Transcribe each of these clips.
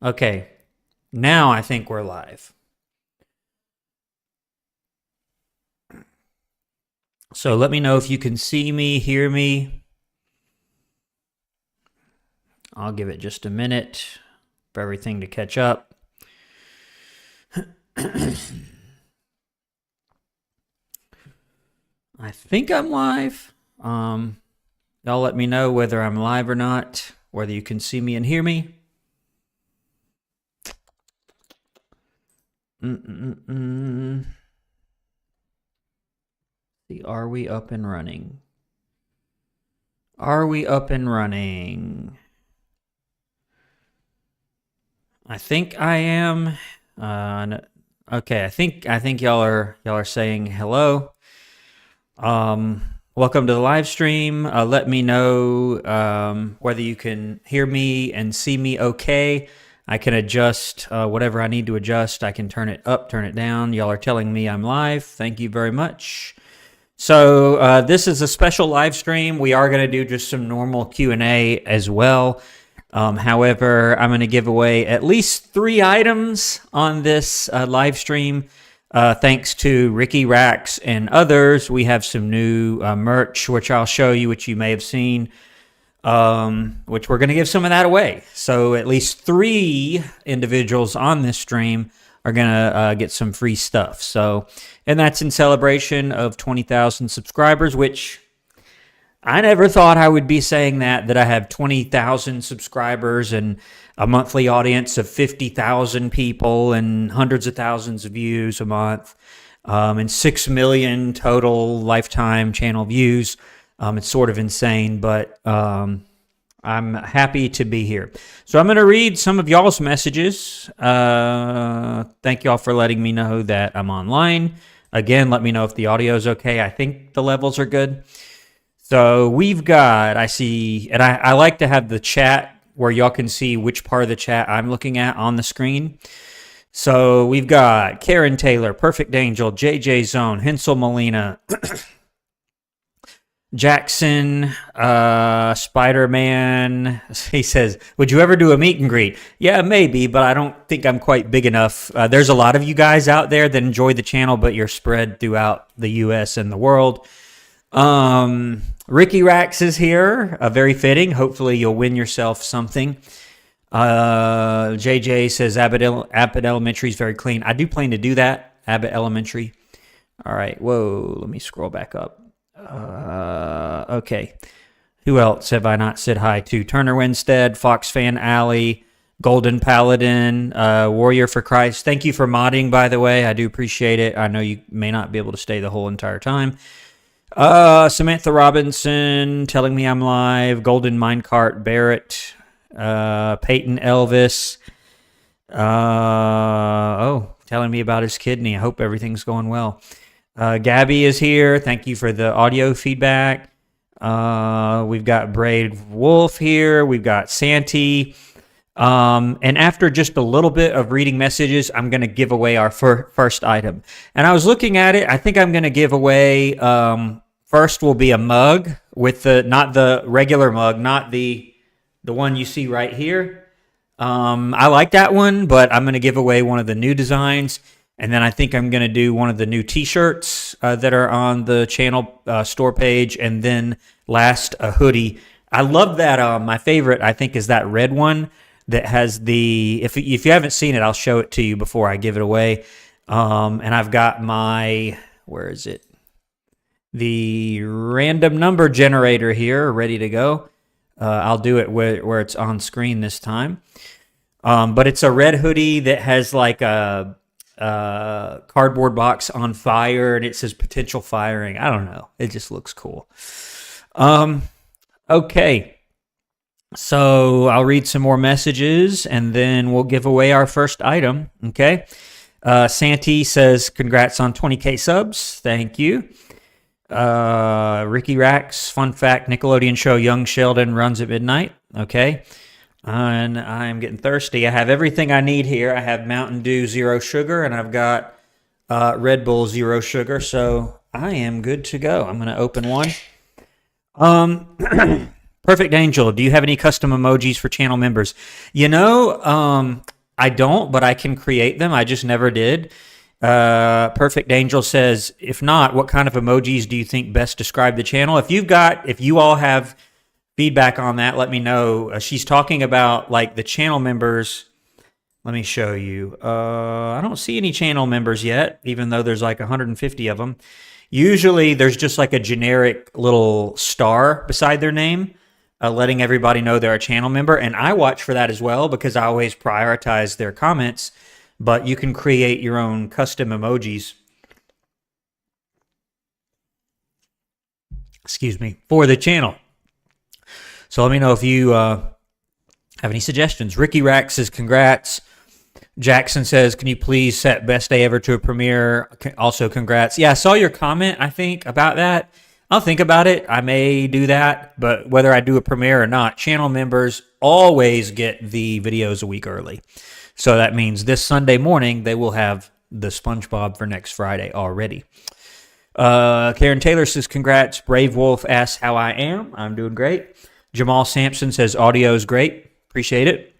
Okay, now I think we're live. So let me know if you can see me, hear me. I'll give it just a minute for everything to catch up. I think I'm live. Y'all let me know whether I'm live or not, whether you can see me and hear me. See, are we up and running? Are we up and running? I think I am. Okay, I think y'all are saying hello. Welcome to the live stream. Let me know whether you can hear me and see me okay. I can adjust whatever I need to adjust. I can turn it up, turn it down. Y'all are telling me I'm live. Thank you very much. So this is a special live stream. We are going to do just some normal Q&A as well. However, I'm going to give away at least 3 items on this live stream. Thanks to Ricky Rax and others, we have some new merch, which I'll show you, which you may have seen, which we're going to give some of that away. So at least 3 individuals on this stream are going to get some free stuff. So, and that's in celebration of 20,000 subscribers, which I never thought I would be saying that I have 20,000 subscribers and a monthly audience of 50,000 people and hundreds of thousands of views a month, and 6 million total lifetime channel views. It's sort of insane, but I'm happy to be here. So I'm going to read some of y'all's messages. Thank y'all for letting me know that I'm online. Again, let me know if the audio is okay. I think the levels are good. So we've got, I see, and I like to have the chat where y'all can see which part of the chat I'm looking at on the screen. So we've got Karen Taylor, Perfect Angel, JJ Zone, Hensel Molina, Jackson, Spider-Man. He says, would you ever do a meet and greet? Yeah, maybe, but I don't think I'm quite big enough. There's a lot of you guys out there that enjoy the channel, but you're spread throughout the U.S. and the world. Ricky Rax is here, very fitting. Hopefully you'll win yourself something. JJ says Abbott Elementary is very clean. I do plan to do that, Abbott Elementary. All right, whoa, let me scroll back up. Okay. Who else have I not said hi to? Turner Winstead, Fox Fan Alley, Golden Paladin, Warrior for Christ. Thank you for modding, by the way. I do appreciate it. I know you may not be able to stay the whole entire time. Samantha Robinson telling me I'm live. Golden Minecart Barrett. Peyton Elvis. Telling me about his kidney. I hope everything's going well. Gabby is here. Thank you for the audio feedback. We've got Braid Wolf here. We've got Santi. And after just a little bit of reading messages, I'm going to give away our first item. And I was looking at it. I think I'm going to give away, first will be a mug with not the regular mug, not the one you see right here. I like that one, but I'm going to give away one of the new designs. And then I think I'm going to do one of the new t-shirts that are on the channel store page. And then last, a hoodie. I love that. My favorite, I think, is that red one that has the, if you haven't seen it, I'll show it to you before I give it away. And I've got my, where is it? The random number generator here ready to go. I'll do it where it's on screen this time. But it's a red hoodie that has like a cardboard box on fire, and it says potential firing. I don't know. It just looks cool. Okay. So I'll read some more messages, and then we'll give away our first item. Okay. Santi says, congrats on 20K subs. Thank you. Ricky Rax, fun fact, Nickelodeon show Young Sheldon runs at midnight. Okay. And I'm getting thirsty. I have everything I need here. I have Mountain Dew Zero Sugar, and I've got Red Bull Zero Sugar. So I am good to go. I'm going to open one. Perfect Angel, do you have any custom emojis for channel members? I don't, but I can create them. I just never did. Perfect Angel says, if not, what kind of emojis do you think best describe the channel? If you all have feedback on that, let me know. She's talking about like the channel members. Let me show you. I don't see any channel members yet, even though there's like 150 of them. Usually there's just like a generic little star beside their name, letting everybody know they're a channel member. And I watch for that as well because I always prioritize their comments. But you can create your own custom emojis. Excuse me, for the channel. So let me know if you have any suggestions. Ricky Rack says, congrats. Jackson says, can you please set best day ever to a premiere? Also, congrats. Yeah, I saw your comment, I think, about that. I'll think about it. I may do that, but whether I do a premiere or not, channel members always get the videos a week early. So that means this Sunday morning, they will have the SpongeBob for next Friday already. Karen Taylor says, congrats. Brave Wolf asks how I am. I'm doing great. Jamal Sampson says, audio is great. Appreciate it.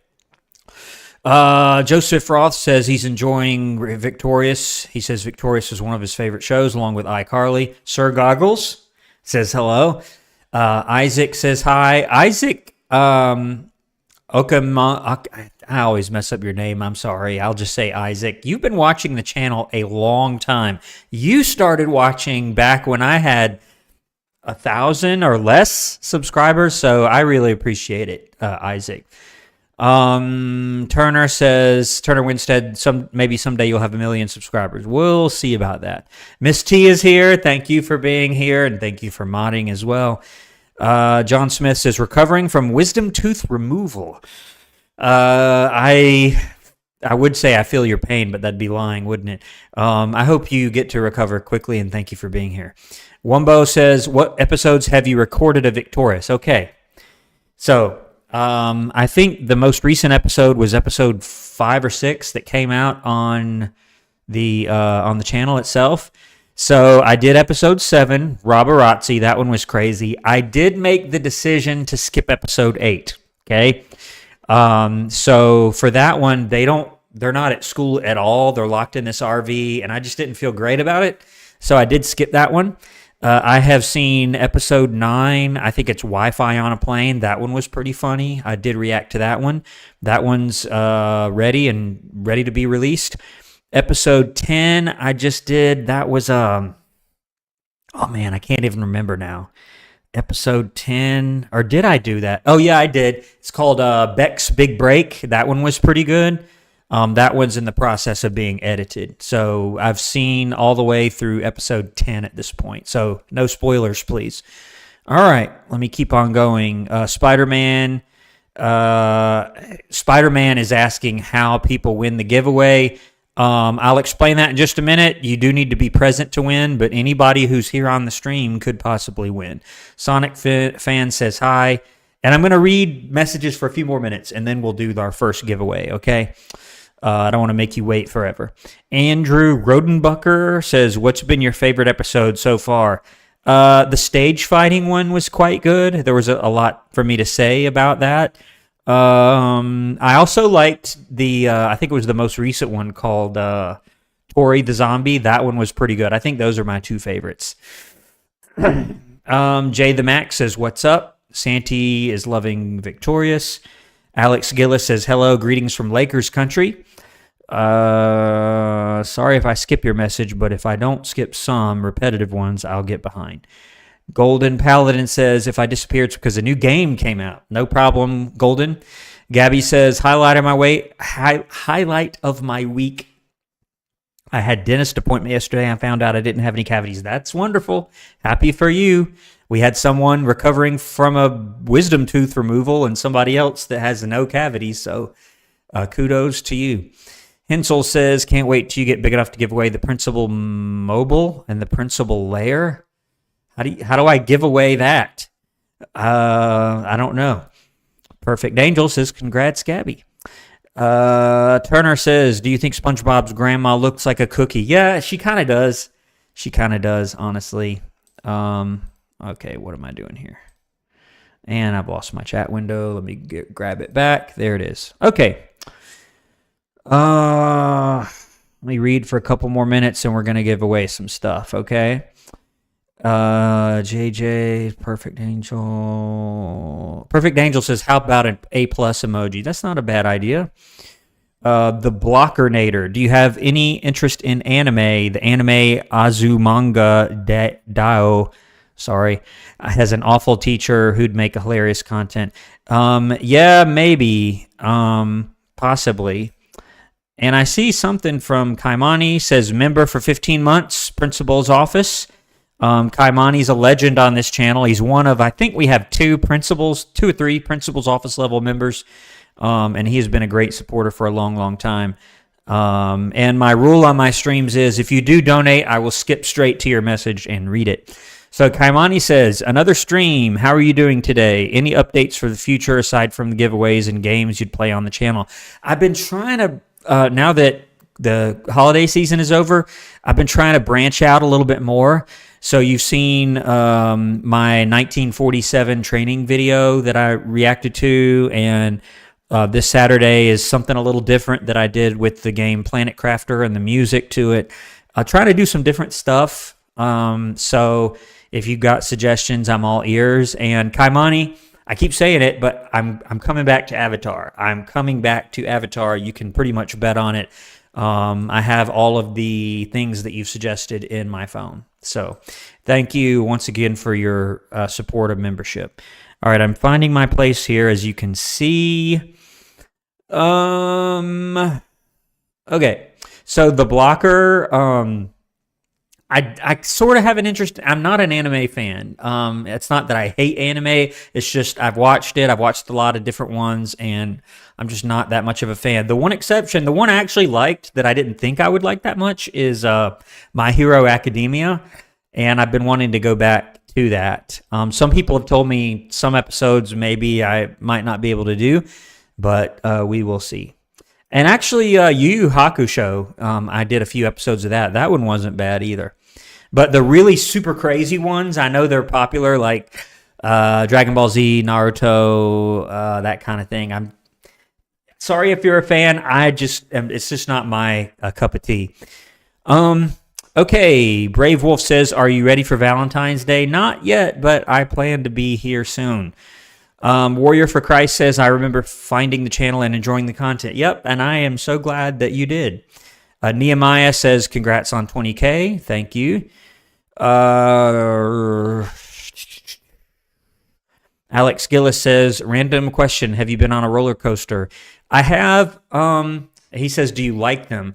Joseph Roth says he's enjoying Victorious. He says Victorious is one of his favorite shows, along with iCarly. Sir Goggles says hello. Isaac says hi. Isaac, I always mess up your name. I'm sorry. I'll just say Isaac. You've been watching the channel a long time. You started watching back when I had 1,000 or less subscribers, so I really appreciate it, Isaac. Turner Winstead, maybe someday you'll have 1 million subscribers. We'll see about that. Miss T is here. Thank you for being here, and thank you for modding as well. John Smith says, recovering from wisdom tooth removal. I would say I feel your pain, but that'd be lying, wouldn't it? I hope you get to recover quickly, and thank you for being here. Wumbo says, what episodes have you recorded of Victorious? Okay, so I think the most recent episode was episode 5 or 6 that came out on the channel itself. So I did episode 7, Robarazzi. That one was crazy. I did make the decision to skip episode 8. Okay. So for that one, they're not at school at all. They're locked in this RV, and I just didn't feel great about it. So I did skip that one. I have seen episode 9. I think it's Wi-Fi on a Plane. That one was pretty funny. I did react to that one. That one's ready to be released. Episode 10, I just did. That was oh man, I can't even remember now. Episode 10, or did I do that? Oh yeah, I did. It's called Beck's Big Break. That one was pretty good. That one's in the process of being edited. So I've seen all the way through episode 10 at this point. So no spoilers, please. All right, let me keep on going. Spider-Man is asking how people win the giveaway. I'll explain that in just a minute. You do need to be present to win, but anybody who's here on the stream could possibly win. Sonic Fan says hi. And I'm going to read messages for a few more minutes, and then we'll do our first giveaway, okay? I don't want to make you wait forever. Andrew Rodenbucker says, what's been your favorite episode so far? The stage fighting one was quite good. There was a lot for me to say about that. I also liked I think it was the most recent one called Tori the Zombie. That one was pretty good. I think those are my 2 favorites. Jay the Mac says, what's up? Santi is loving Victorious. Alex Gillis says, hello, greetings from Lakers country. Sorry if I skip your message, but if I don't skip some repetitive ones, I'll get behind. Golden Paladin says, if I disappear, it's because a new game came out. No problem, Golden. Gabby says, highlight of my week. I had dentist appointment yesterday. I found out I didn't have any cavities. That's wonderful. Happy for you. We had someone recovering from a wisdom tooth removal and somebody else that has no cavities. So kudos to you. Hensel says, can't wait till you get big enough to give away the Principal Mobile and the Principal Lair. How do I give away that? I don't know. Perfect Angel says, congrats, Gabby. Turner says, do you think SpongeBob's grandma looks like a cookie? Yeah, she kind of does. She kind of does, honestly. Okay, what am I doing here? And I've lost my chat window. Let me grab it back. There it is. Okay. Let me read for a couple more minutes and we're going to give away some stuff, okay? JJ, Perfect Angel. Perfect Angel says, how about an A+ emoji? That's not a bad idea. The Blockernator. Do you have any interest in anime? The anime Azumanga Dao, has an awful teacher who'd make a hilarious content. Yeah, maybe. Possibly. And I see something from Kaimani, says member for 15 months, principal's office. Kaimani's a legend on this channel. He's one of, I think we have two or three principal's office level members. And he has been a great supporter for a long, long time. And my rule on my streams is if you do donate, I will skip straight to your message and read it. So Kaimani says, another stream. How are you doing today? Any updates for the future aside from the giveaways and games you'd play on the channel? I've been trying to, now that the holiday season is over, I've been trying to branch out a little bit more. So you've seen my 1947 training video that I reacted to, and this Saturday is something a little different that I did with the game Planet Crafter and the music to it. Trying to do some different stuff. So if you've got suggestions, I'm all ears. And Kaimani, I keep saying it, but I'm coming back to Avatar. I'm coming back to Avatar. You can pretty much bet on it. I have all of the things that you've suggested in my phone. So thank you once again for your support of membership. All right, I'm finding my place here, as you can see. Okay, so the blocker, I sort of have an interest. I'm not an anime fan. It's not that I hate anime. It's just I've watched it. I've watched a lot of different ones, and I'm just not that much of a fan. The one exception, the one I actually liked that I didn't think I would like that much is My Hero Academia, and I've been wanting to go back to that. Some people have told me some episodes maybe I might not be able to do, but we will see. And actually, Yu Yu Hakusho, I did a few episodes of that. That one wasn't bad either. But the really super crazy ones, I know they're popular, like Dragon Ball Z, Naruto, that kind of thing. I'm sorry if you're a fan. It's just not my cup of tea. Okay, Brave Wolf says, are you ready for Valentine's Day? Not yet, but I plan to be here soon. Warrior for Christ says, I remember finding the channel and enjoying the content. Yep, and I am so glad that you did. Nehemiah says, congrats on 20K. Thank you. Alex Gillis says, random question. Have you been on a roller coaster? I have. He says, do you like them?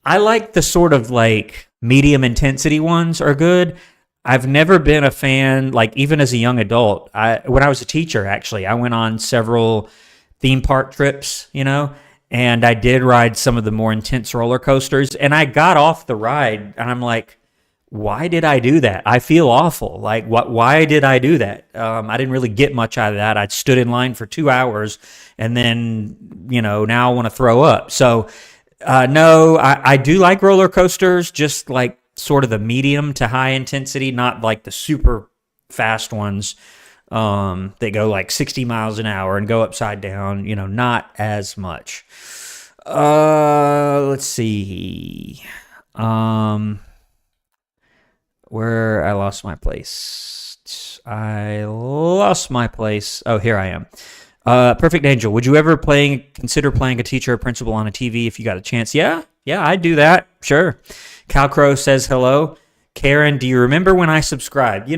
I like the sort of like medium intensity ones are good. I've never been a fan, like even as a young adult. When I was a teacher, actually, I went on several theme park trips, and I did ride some of the more intense roller coasters, and I got off the ride, and I'm like, why did I do that? I feel awful. Like, why did I do that? I didn't really get much out of that. I stood in line for 2 hours, and then, now I want to throw up. So, no, I do like roller coasters, just like sort of the medium to high intensity, not like the super fast ones that go like 60 miles an hour and go upside down, not as much. Let's see. Where I lost my place. Oh, here I am. Perfect Angel, would you ever consider playing a teacher or principal on a TV if you got a chance? Yeah, I'd do that. Sure. Cal Crow says hello. Karen, do you remember when I subscribed?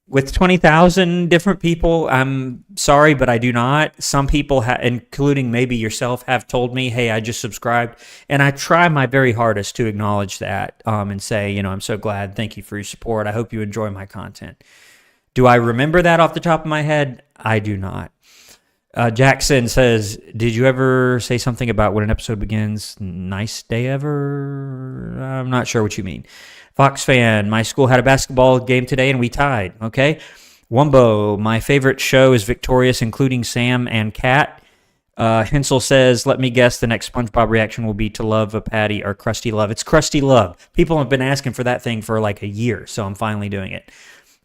With 20,000 different people, I'm sorry, but I do not. Some people, including maybe yourself, have told me, hey, I just subscribed. And I try my very hardest to acknowledge that and say, I'm so glad. Thank you for your support. I hope you enjoy my content. Do I remember that off the top of my head? I do not. Jackson says, did you ever say something about when an episode begins? Nice day ever? I'm not sure what you mean. Fox fan, my school had a basketball game today and we tied. Okay. Wumbo, my favorite show is Victorious, including Sam and Kat. Hensel says, let me guess the next SpongeBob reaction will be to Love a Patty or Krusty Love. It's Krusty Love. People have been asking for that thing for like a year, so I'm finally doing it.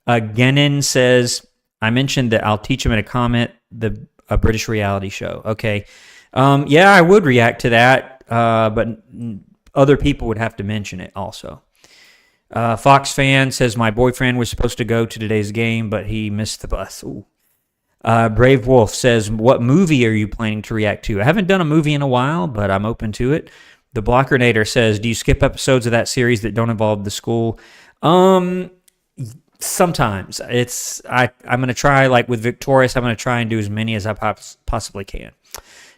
Genin says, I mentioned that I'll teach him in a comment a British reality show. Okay. Yeah, I would react to that, but other people would have to mention it also. Fox fan says, my boyfriend was supposed to go to today's game, but he missed the bus. Ooh. Brave Wolf says, what movie are you planning to react to? I haven't done a movie in a while, but I'm open to it. The Blockernator says, do you skip episodes of that series that don't involve the school? Sometimes. I'm going to try, like with Victorious, I'm going to try and do as many as I possibly can.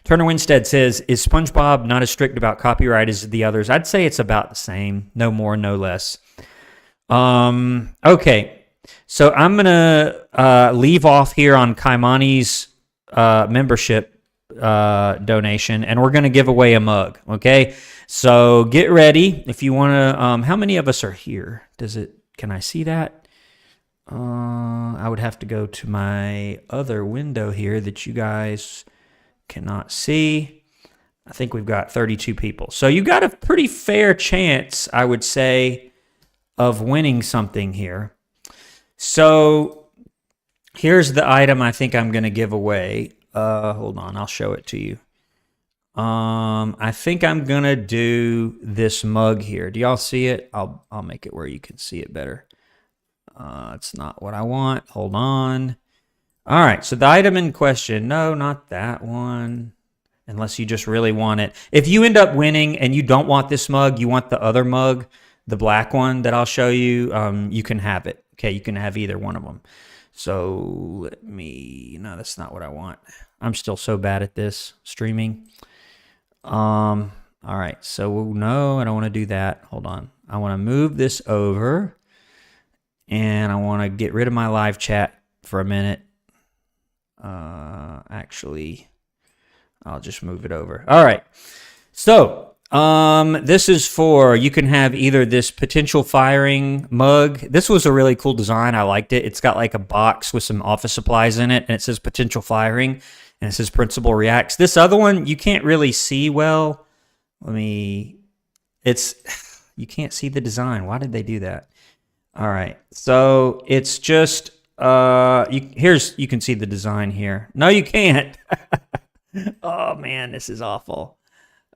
Turner Winstead says, is SpongeBob not as strict about copyright as the others? I'd say it's about the same. No more, no less. Okay. So I'm going to leave off here on Kaimani's membership donation, and we're going to give away a mug, okay? So get ready. If you want to, how many of us are here? Can I see that? I would have to go to my other window here that you guys cannot see. I think we've got 32 people. So you got a pretty fair chance, I would say, of winning something here. So here's the item I think I'm going to give away. Hold on, I'll show it to you. I think I'm going to do this mug here. Do y'all see it? I'll make it where you can see it better. It's not what I want. Hold on. All right, so the item in question, no, not that one, unless you just really want it. If you end up winning and you don't want this mug, you want the other mug, the black one that I'll show you, you can have it. Okay, you can have either one of them. So no, that's not what I want. I'm still so bad at this streaming. All right, so no, I don't want to do that. Hold on. I want to move this over, and I want to get rid of my live chat for a minute. Actually, I'll just move it over. All right. So, this is for, you can have either this potential firing mug. This was a really cool design. I liked it. It's got like a box with some office supplies in it, and it says potential firing, and it says principal reacts. This other one, you can't really see well. You can't see the design. Why did they do that? All right. So it's just, you can see the design here. No, you can't. Oh man, this is awful.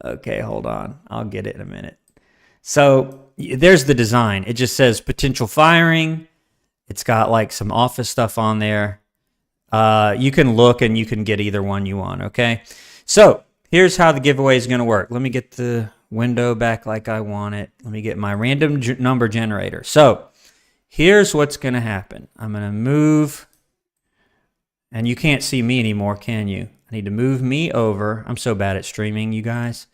Okay, hold on. I'll get it in a minute. So there's the design. It just says potential firing. It's got like some office stuff on there. You can look and you can get either one you want, okay? So here's how the giveaway is going to work. Let me get the window back like I want it. Let me get my random number generator. So here's what's going to happen. I'm going to move, and you can't see me anymore, can you? I need to move me over. I'm so bad at streaming, you guys.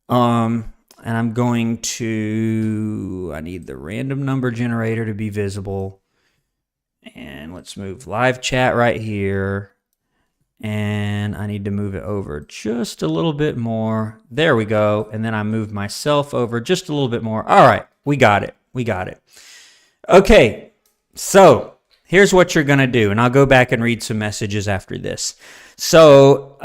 And I'm going to, I need the random number generator to be visible. And let's move live chat right here. And I need to move it over just a little bit more. There we go. And then I move myself over just a little bit more. All right, we got it. We got it. Okay, so here's what you're going to do. And I'll go back and read some messages after this. So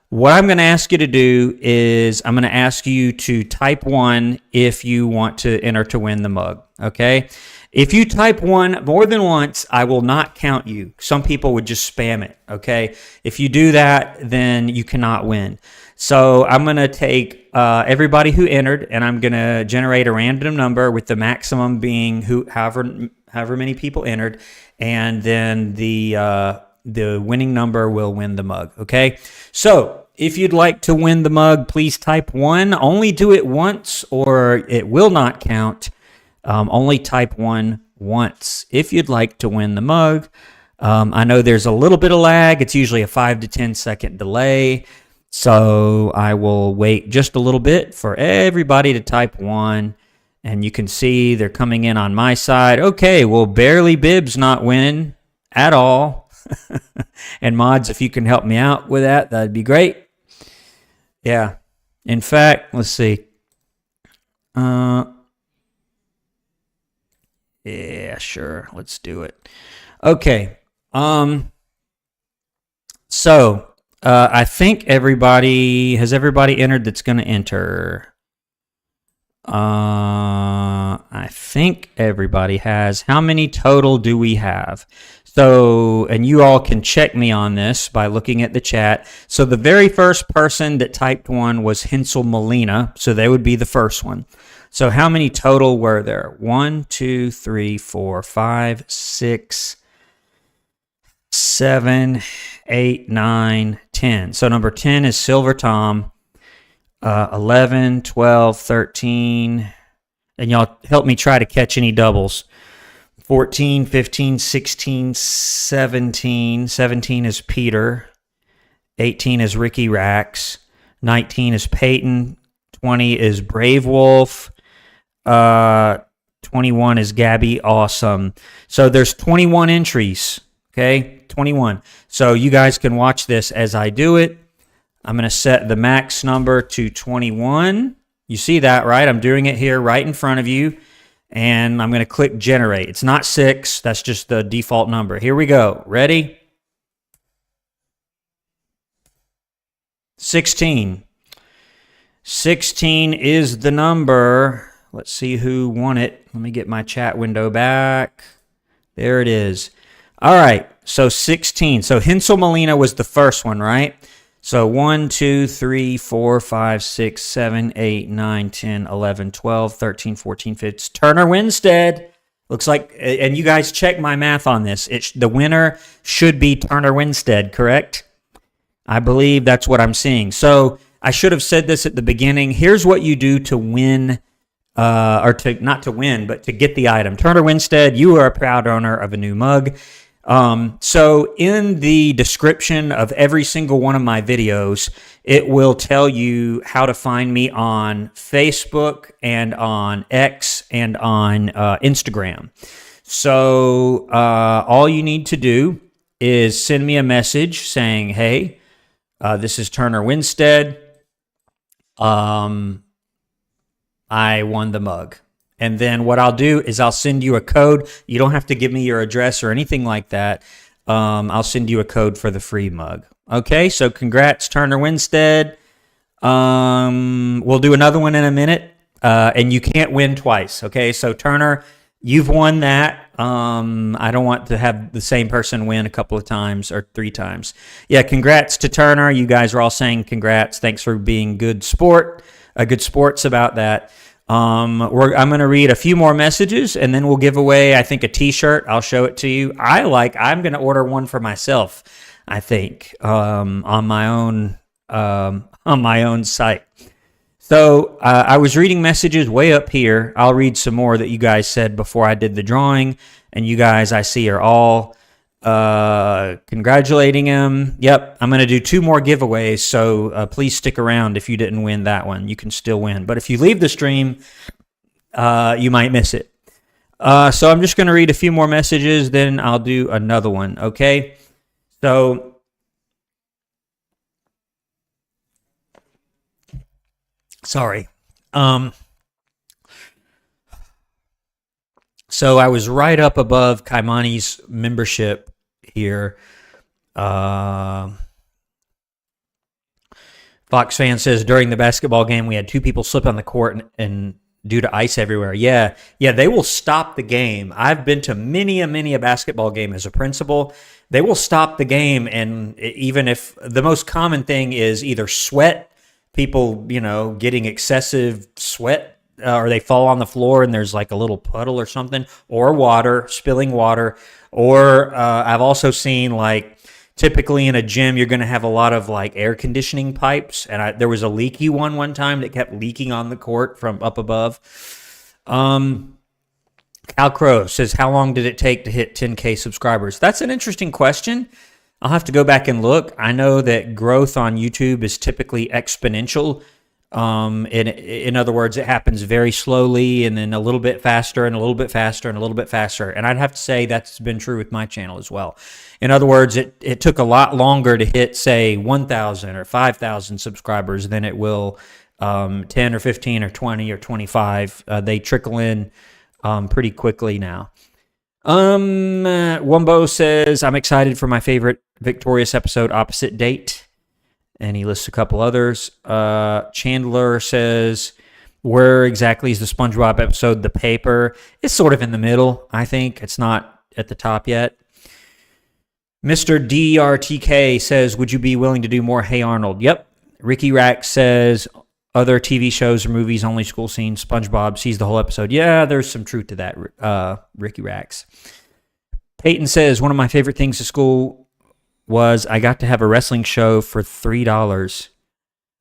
what I'm going to ask you to do is I'm going to ask you to type 1 if you want to enter to win the mug, okay? If you type 1 more than once, I will not count you. Some people would just spam it, okay? If you do that, then you cannot win. So I'm going to take everybody who entered, and I'm going to generate a random number with the maximum being however many people entered, and then the winning number will win the mug, okay? So if you'd like to win the mug, please type 1. Only do it once or it will not count. Only type 1 once if you'd like to win the mug. I know there's a little bit of lag. It's usually a 5 to 10 second delay. So I will wait just a little bit for everybody to type 1. And you can see they're coming in on my side. Okay, well, Barely Bibs not win at all. And mods, if you can help me out with that, that'd be great. Yeah. In fact, let's see. Yeah, sure. Let's do it. Okay. So I think has everybody entered that's going to enter? I think everybody has. How many total do we have? So, and you all can check me on this by looking at the chat. So the very first person that typed one was Hensel Molina. So they would be the first one. So how many total were there? 1, 2, 3, 4, 5, 6, 7, 8, 9, 10. So number 10 is Silver Tom. 11, 12, 13. And y'all help me try to catch any doubles. 14, 15, 16, 17. 17 is Peter. 18 is Ricky Rax. 19 is Peyton. 20 is Brave Wolf. 21 is Gabby Awesome. So there's 21 entries. Okay, 21. So you guys can watch this as I do it. I'm going to set the max number to 21. You see that, right? I'm doing it here right in front of you. And I'm going to click generate. It's not 6. That's just the default number. Here we go. Ready? 16. 16 is the number. Let's see who won it. Let me get my chat window back. There it is. All right. So 16. So Hensel Molina was the first one, right? So 1, 2, 3, 4, 5, 6, 7, 8, 9, 10, 11, 12, 13, 14, 15. It's Turner Winstead. Looks like, and you guys check my math on this. The winner should be Turner Winstead, correct? I believe that's what I'm seeing. So I should have said this at the beginning. Here's what you do to win, or to not to win, but to get the item. Turner Winstead, you are a proud owner of a new mug. So in the description of every single one of my videos, it will tell you how to find me on Facebook and on X and on Instagram. So all you need to do is send me a message saying, hey, this is Turner Winstead. I won the mug. And then what I'll do is I'll send you a code. You don't have to give me your address or anything like that. I'll send you a code for the free mug. Okay, so congrats, Turner Winstead. We'll do another one in a minute. And you can't win twice. Okay, so Turner, you've won that. I don't want to have the same person win a couple of times or 3 times. Yeah, congrats to Turner. You guys are all saying congrats. Thanks for being good sports about that. I'm going to read a few more messages, and then we'll give away, I think, a T-shirt. I'll show it to you. I'm going to order one for myself, I think, on my own site. So I was reading messages way up here. I'll read some more that you guys said before I did the drawing, and you guys, I see, are all congratulating him. Yep, I'm going to do 2 more giveaways, so please stick around if you didn't win that one. You can still win. But if you leave the stream, you might miss it. So I'm just going to read a few more messages, then I'll do another one, okay? So sorry. So I was right up above Kaimani's membership here. Fox fan says during the basketball game we had 2 people slip on the court and due to ice everywhere. Yeah, they will stop the game. I've been to many a basketball game as a principal. They will stop the game, and even if the most common thing is either sweat, people, getting excessive sweat, or they fall on the floor and there's like a little puddle or something, or spilling water, or I've also seen, like, typically in a gym, you're going to have a lot of like air conditioning pipes, and there was a leaky one time that kept leaking on the court from up above. Cal Crow says, how long did it take to hit 10K subscribers? That's an interesting question. I'll have to go back and look. I know that growth on YouTube is typically exponential. In other words, it happens very slowly and then a little bit faster and a little bit faster and a little bit faster. And I'd have to say that's been true with my channel as well. In other words, it took a lot longer to hit, say, 1,000 or 5,000 subscribers than it will 10 or 15 or 20 or 25. They trickle in pretty quickly now. Wumbo says, I'm excited for my favorite Victorious episode, Opposite Date. And he lists a couple others. Chandler says, where exactly is the SpongeBob episode? The paper. It's sort of in the middle, I think. It's not at the top yet. Mr. DRTK says, would you be willing to do more Hey Arnold? Yep. Ricky Rack says, other TV shows or movies, only school scenes. SpongeBob sees the whole episode. Yeah, there's some truth to that, Ricky Racks. Peyton says, one of my favorite things at school was I got to have a wrestling show for $3.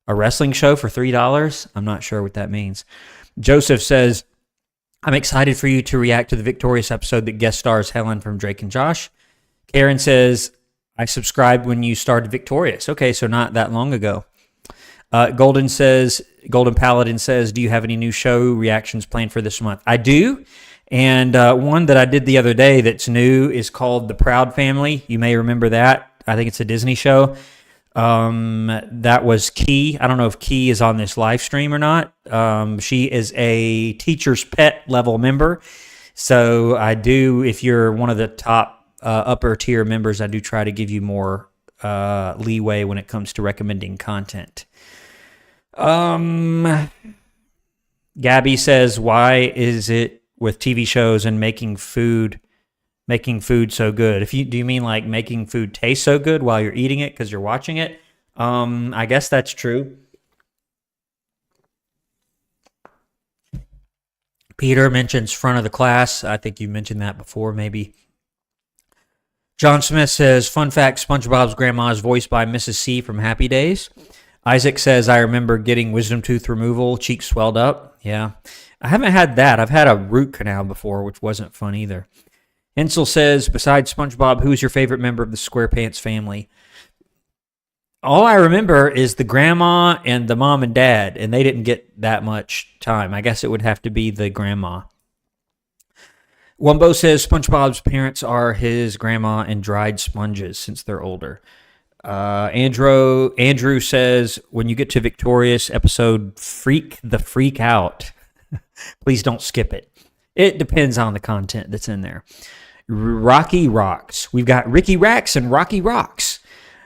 A wrestling show for $3? I'm not sure what that means. Joseph says, I'm excited for you to react to the Victorious episode that guest stars Helen from Drake and Josh. Karen says, I subscribed when you started Victorious. Okay, so not that long ago. Golden Paladin says, do you have any new show reactions planned for this month? I do. And one that I did the other day that's new is called The Proud Family. You may remember that. I think it's a Disney show. That was Key. I don't know if Key is on this live stream or not. She is a teacher's pet level member. So I do, if you're one of the top upper tier members, I do try to give you more leeway when it comes to recommending content. Gabby says, why is it with TV shows and making food so good? Do you mean like making food taste so good while you're eating it because you're watching it? I guess that's true. Peter mentions front of the class. I think you mentioned that before, maybe. John Smith says, fun fact, SpongeBob's grandma is voiced by Mrs. C from Happy Days. Isaac says, I remember getting wisdom tooth removal, cheeks swelled up. Yeah. I haven't had that. I've had a root canal before, which wasn't fun either. Hensel says, besides SpongeBob, who's your favorite member of the SquarePants family? All I remember is the grandma and the mom and dad, and they didn't get that much time. I guess it would have to be the grandma. Wumbo says SpongeBob's parents are his grandma and dried sponges since they're older. Andrew says, when you get to Victorious episode, freak the freak out. Please don't skip it. It depends on the content that's in there. Rocky Rocks. We've got Ricky Racks and Rocky Rocks.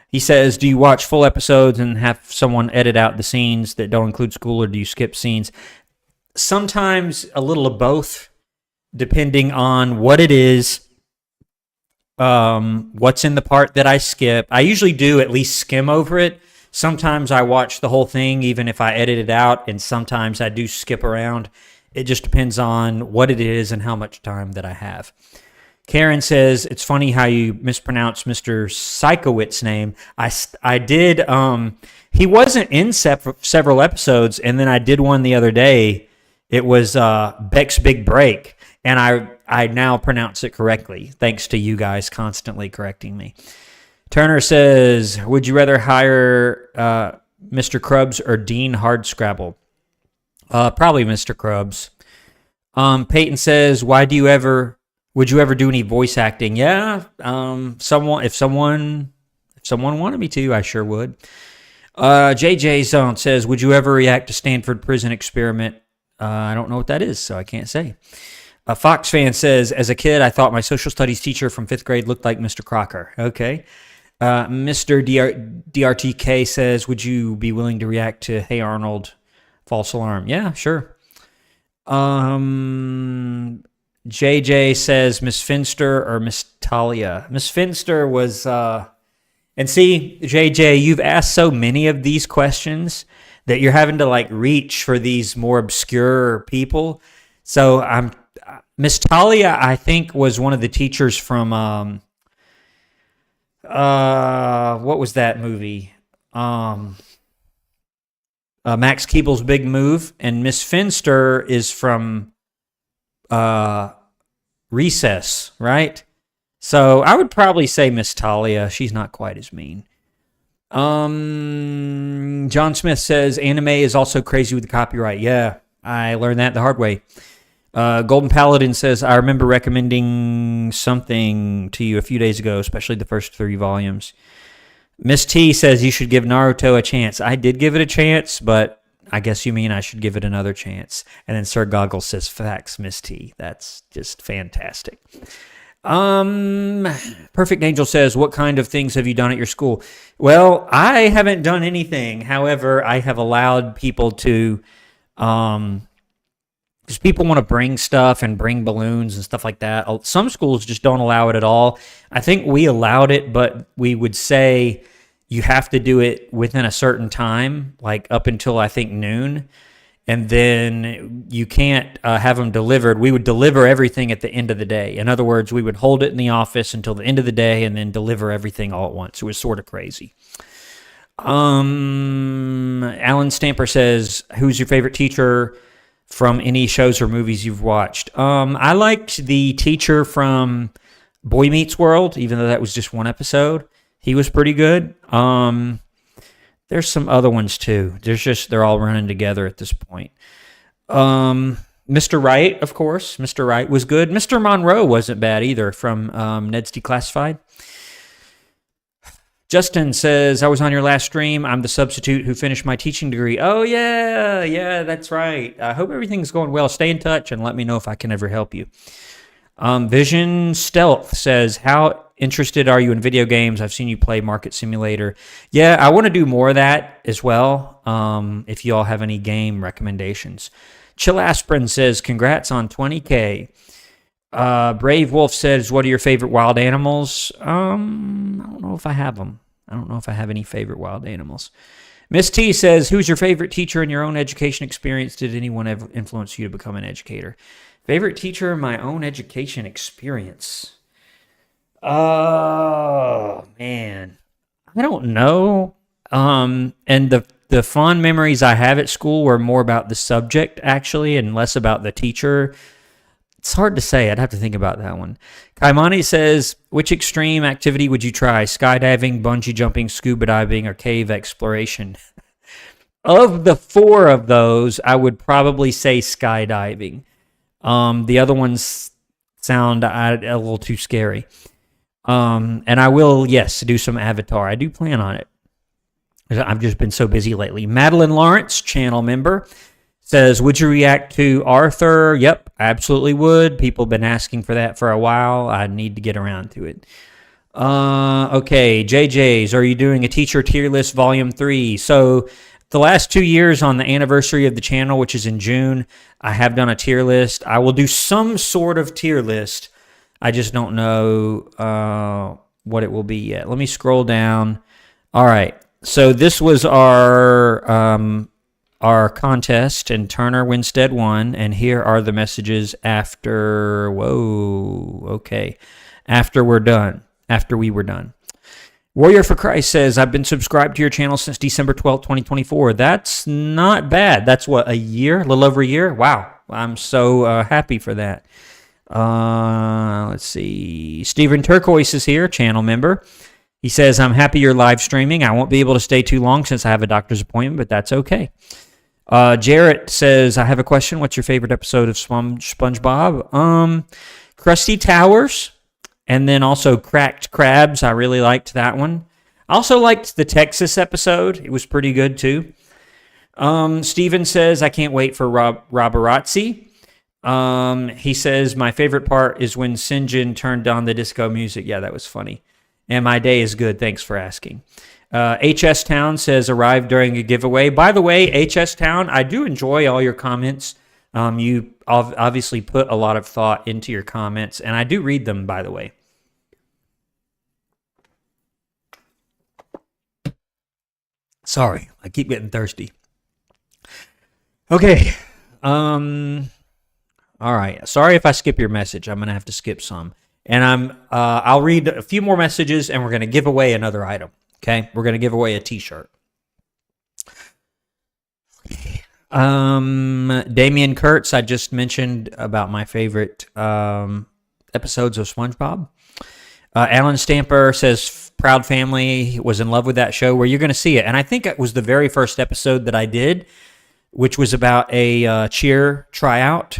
He says, do you watch full episodes and have someone edit out the scenes that don't include school, or do you skip scenes? Sometimes a little of both, depending on what it is, what's in the part that I skip. I usually do at least skim over it. Sometimes I watch the whole thing, even if I edit it out, and sometimes I do skip around. It just depends on what it is and how much time that I have. Karen says, it's funny how you mispronounce Mr. Sikowit's name. I did, he wasn't in several episodes, and then I did one the other day. It was Beck's Big Break, and I now pronounce it correctly, thanks to you guys constantly correcting me. Turner says, would you rather hire Mr. Krubbs or Dean Hardscrabble? Probably Mr. Krubbs. Peyton says, would you ever do any voice acting? Yeah, if someone wanted me to, I sure would. JJ Zone says, would you ever react to Stanford Prison Experiment? I don't know what that is, so I can't say. Fox Fan says, as a kid, I thought my social studies teacher from 5th grade looked like Mr. Crocker. Okay. Mr. DRTK says, would you be willing to react to Hey Arnold, False Alarm? Yeah, sure. JJ says, Miss Finster or Miss Talia? Miss Finster was, and see, JJ, you've asked so many of these questions that you're having to like reach for these more obscure people. So Miss Talia, I think, was one of the teachers from, what was that movie? Max Keeble's Big Move, and Miss Finster is from Recess, right? So I would probably say Miss Talia. She's not quite as mean. John Smith says, anime is also crazy with the copyright. Yeah, I learned that the hard way. Golden Paladin says, I remember recommending something to you a few days ago, especially the first 3 volumes. Miss T says, you should give Naruto a chance. I did give it a chance, but I guess you mean I should give it another chance. And then Sir Goggles says, facts, Miss T. That's just fantastic. Perfect Angel says, what kind of things have you done at your school? Well, I haven't done anything. However, I have allowed people to because people want to bring stuff and bring balloons and stuff like that. Some schools just don't allow it at all. I think we allowed it, but we would say you have to do it within a certain time, like up until I think noon. And then you can't have them delivered. We would deliver everything at the end of the day. In other words, we would hold it in the office until the end of the day and then deliver everything all at once. It was sort of crazy. Alan Stamper says, who's your favorite teacher from any shows or movies you've watched? I liked the teacher from Boy Meets World, even though that was just one episode. He was pretty good. There's some other ones too. They're all running together at this point. Mr. Wright, of course. Mr. Wright was good. Mr. Monroe wasn't bad either from Ned's Declassified. Justin says, I was on your last stream. I'm the substitute who finished my teaching degree. Oh, yeah, that's right. I hope everything's going well. Stay in touch and let me know if I can ever help you. Vision Stealth says, how interested are you in video games? I've seen you play Market Simulator. Yeah, I want to do more of that as well, if you all have any game recommendations. Chill Aspirin says, congrats on 20K. Brave Wolf says, what are your favorite wild animals? I don't know if I have them. I don't know if I have any favorite wild animals. Miss T says, who's your favorite teacher in your own education experience? Did anyone ever influence you to become an educator? Favorite teacher in my own education experience? Oh, man. I don't know. And the fond memories I have at school were more about the subject, actually, and less about the teacher. It's hard to say. I'd have to think about that one. Kaimani says, which extreme activity would you try? Skydiving, bungee jumping, scuba diving, or cave exploration? Of the four of those, I would probably say skydiving. The other ones sound a little too scary. And I will, yes, do some Avatar. I do plan on it. I've just been so busy lately. Madeline Lawrence, channel member, says, would you react to Arthur? Yep, absolutely would. People have been asking for that for a while. I need to get around to it. Okay, JJ's, are you doing a teacher tier list volume 3? So the last 2 years on the anniversary of the channel, which is in June, I have done a tier list. I will do some sort of tier list. I just don't know what it will be yet. Let me scroll down. All right. So this was our contest, and Turner Winstead won. And here are the messages after. Whoa. Okay. After we were done. Warrior for Christ says, I've been subscribed to your channel since December 12th, 2024. That's not bad. That's what, a little over a year? Wow. I'm so happy for that. Let's see. Stephen Turquoise is here, channel member. He says, I'm happy you're live streaming. I won't be able to stay too long since I have a doctor's appointment, but that's okay. Jarrett says, I have a question. What's your favorite episode of SpongeBob? Krusty Towers, and then also Cracked Crabs. I really liked that one. I also liked the Texas episode. It was pretty good, too. Steven says, I can't wait for Roborazzi. He says, my favorite part is when Sinjin turned on the disco music. Yeah, that was funny. And my day is good. Thanks for asking. HS Town says, arrived during a giveaway. By the way, HS Town, I do enjoy all your comments. You obviously put a lot of thought into your comments, and I do read them, by the way. Sorry, I keep getting thirsty. Okay. All right. Sorry if I skip your message. I'm going to have to skip some. And I'll read a few more messages, and we're going to give away another item. Okay? We're going to give away a t-shirt. Damian Kurtz, I just mentioned about my favorite episodes of SpongeBob. Alan Stamper says, Proud Family, was in love with that show, where you're going to see it. And I think it was the very first episode that I did, which was about a cheer tryout.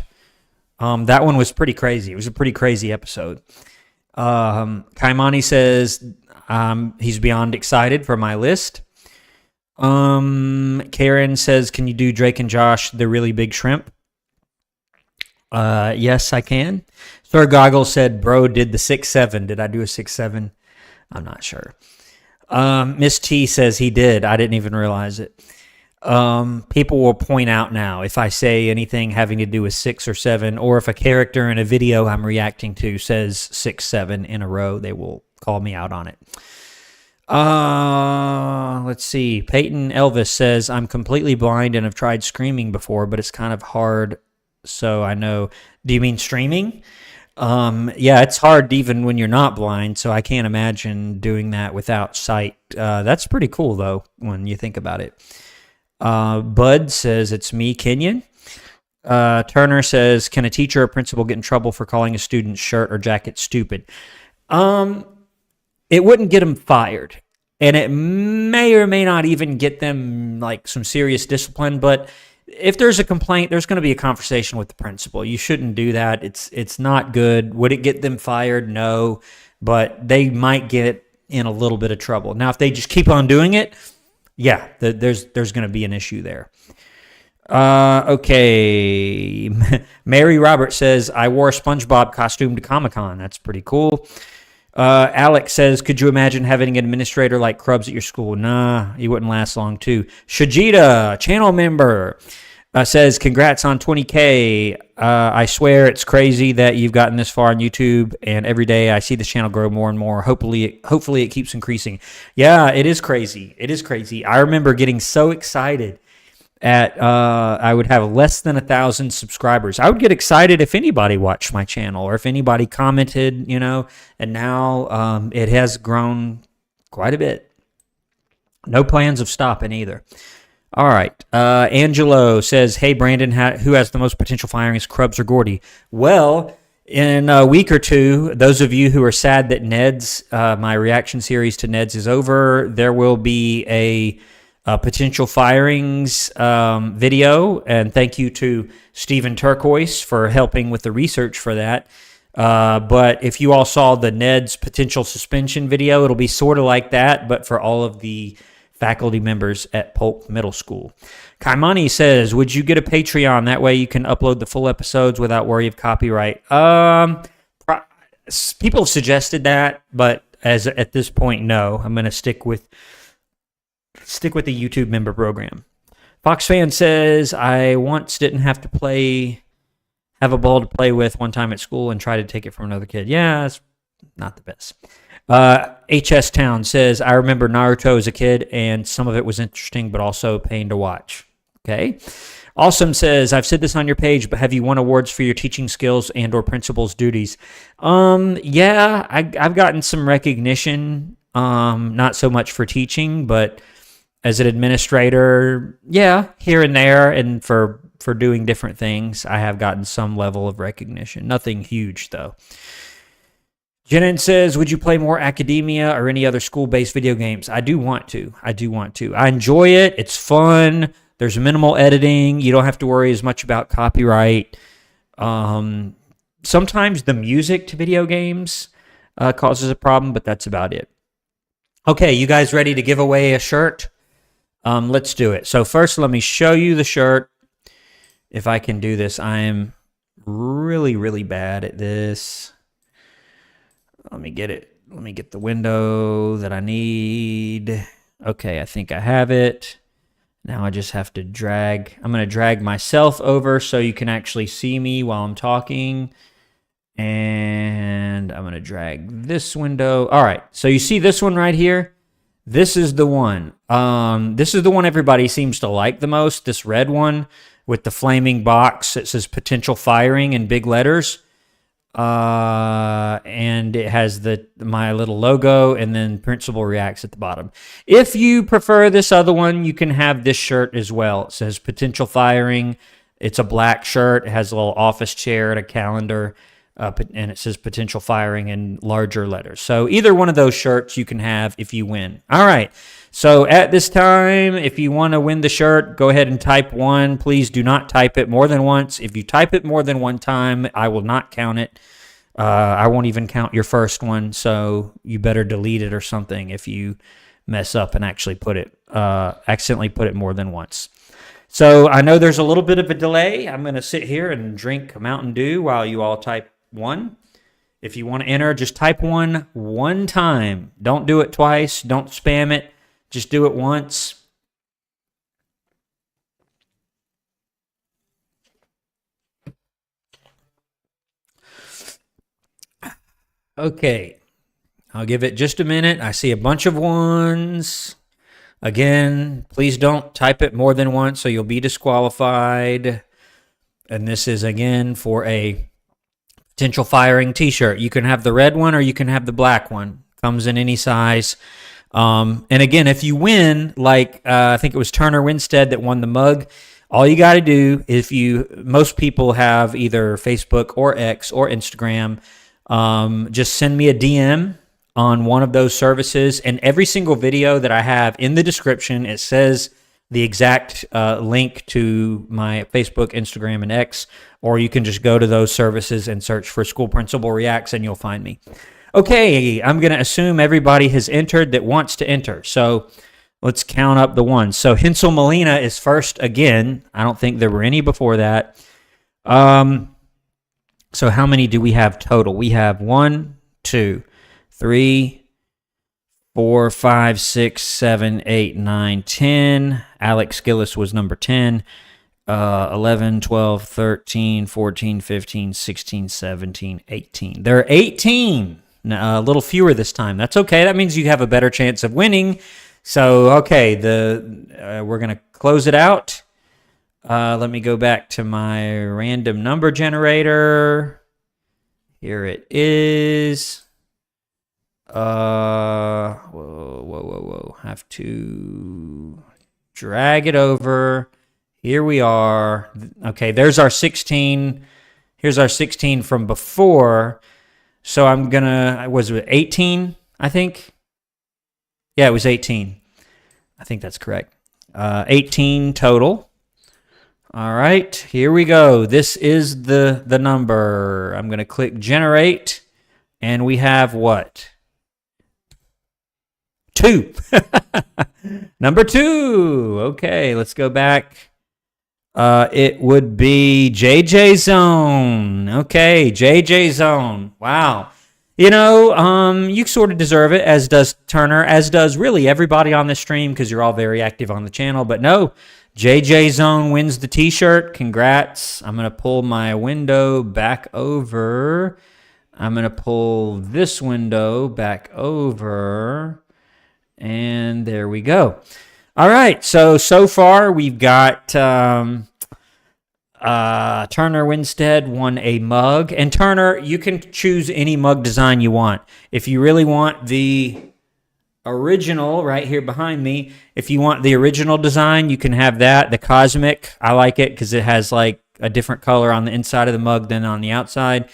That one was pretty crazy. It was a pretty crazy episode. Kaimani says he's beyond excited for my list. Karen says, can you do Drake and Josh, the really big shrimp? Yes, I can. Sir Goggle said, bro did the 6'7". Did I do a 6'7"? I'm not sure. Miss T says he did. I didn't even realize it. People will point out now if I say anything having to do with 6 or 7, or if a character in a video I'm reacting to says 6, 7 in a row, they will call me out on it. Let's see. Peyton Elvis says, I'm completely blind and have tried screaming before, but it's kind of hard. So I know. Do you mean streaming? Yeah, it's hard even when you're not blind. So I can't imagine doing that without sight. That's pretty cool though, when you think about it. Bud says, it's me, Kenyon. Turner says, can a teacher or principal get in trouble for calling a student's shirt or jacket stupid? It wouldn't get them fired, and it may or may not even get them like some serious discipline. But if there's a complaint, there's going to be a conversation with the principal. You shouldn't do that. It's not good. Would it get them fired? No, but they might get in a little bit of trouble. Now, if they just keep on doing it, yeah, there's going to be an issue there. Okay. Mary Roberts says, I wore a SpongeBob costume to Comic-Con. That's pretty cool. Alex says, could you imagine having an administrator like Krubs at your school? Nah, he wouldn't last long too. Shajita, channel member, says, congrats on 20K. I swear it's crazy that you've gotten this far on YouTube, and every day I see this channel grow more and more. Hopefully it keeps increasing. Yeah, it is crazy. It is crazy. I remember getting so excited at I would have less than 1,000 subscribers. I would get excited if anybody watched my channel or if anybody commented, and now it has grown quite a bit. No plans of stopping either. All right. Angelo says, hey, Brandon, who has the most potential firings, Krubs or Gordy? Well, in a week or two, those of you who are sad that Ned's, my reaction series to Ned's is over, there will be a potential firings video, and thank you to Stephen Turquoise for helping with the research for that. But if you all saw the Ned's potential suspension video, it'll be sort of like that, but for all of the faculty members at Polk Middle School. Kaimani says, would you get a Patreon? That way you can upload the full episodes without worry of copyright. People suggested that, but at this point, no. I'm going to stick with the YouTube member program. Foxfan says, I once didn't have a ball to play with one time at school and try to take it from another kid. Yeah, it's not the best. HS Town says, I remember Naruto as a kid, and some of it was interesting, but also a pain to watch. Okay. Awesome says, I've said this on your page, but have you won awards for your teaching skills and or principal's duties? Yeah, I've gotten some recognition, not so much for teaching, but as an administrator, yeah, here and there, and for doing different things, I have gotten some level of recognition. Nothing huge, though. Jenin says, would you play more academia or any other school-based video games? I do want to. I enjoy it. It's fun. There's minimal editing. You don't have to worry as much about copyright. Sometimes the music to video games causes a problem, but that's about it. Okay, you guys ready to give away a shirt? Let's do it. So first, let me show you the shirt. If I can do this, I am really, really bad at this. Let me get it. Let me get the window that I need. Okay, I think I have it. Now I just have to drag. I'm going to drag myself over so you can actually see me while I'm talking. And I'm going to drag this window. All right, so you see this one right here? This is the one. This is the one everybody seems to like the most, this red one with the flaming box that says potential firing in big letters. And it has my little logo, and then principal reacts at the bottom. If you prefer this other one, you can have this shirt as well. It says potential firing. It's a black shirt. It has a little office chair and a calendar, and it says potential firing in larger letters. So either one of those shirts you can have if you win. All right. So at this time, if you want to win the shirt, go ahead and type 1. Please do not type it more than once. If you type it more than one time, I will not count it. I won't even count your first one, so you better delete it or something if you mess up and actually accidentally put it more than once. So I know there's a little bit of a delay. I'm going to sit here and drink a Mountain Dew while you all type 1. If you want to enter, just type 1 one time. Don't do it twice. Don't spam it. Just do it once. Okay. I'll give it just a minute. I see a bunch of ones. Again, please don't type it more than once, so you'll be disqualified. And this is, again, for a potential firing t-shirt. You can have the red one or you can have the black one. Comes in any size. And again, if you win, like I think it was Turner Winstead that won the mug, all you got to do, most people have either Facebook or X or Instagram, just send me a DM on one of those services, and every single video that I have in the description, it says the exact link to my Facebook, Instagram, and X, or you can just go to those services and search for School Principal Reacts and you'll find me. Okay, I'm going to assume everybody has entered that wants to enter, so let's count up the ones. So Hensel Molina is first again. I don't think there were any before that. So how many do we have total? We have 1, 2, 3, 4, 5, 6, 7, 8, 9, 10. Alex Gillis was number 10. 11, 12, 13, 14, 15, 16, 17, 18. There are 18. A little fewer this time. That's okay. That means you have a better chance of winning. So, okay, we're going to close it out. Let me go back to my random number generator. Here it is. Whoa. Have to drag it over. Here we are. Okay, there's our 16. Here's our 16 from before. So was it 18, I think? Yeah, it was 18. I think that's correct. 18 total. All right, here we go. This is the number. I'm going to click generate, and we have what? 2. Number 2. Okay, let's go back. It would be JJ Zone. Okay, JJ Zone. Wow. You sort of deserve it, as does Turner, as does really everybody on this stream, because you're all very active on the channel. But no, JJ Zone wins the t-shirt. Congrats. I'm going to pull my window back over. I'm going to pull this window back over. And there we go. All right, so far we've got Turner Winstead won a mug. And Turner, you can choose any mug design you want. If you really want the original right here behind me, if you want the original design, you can have that. The Cosmic, I like it because it has like a different color on the inside of the mug than on the outside.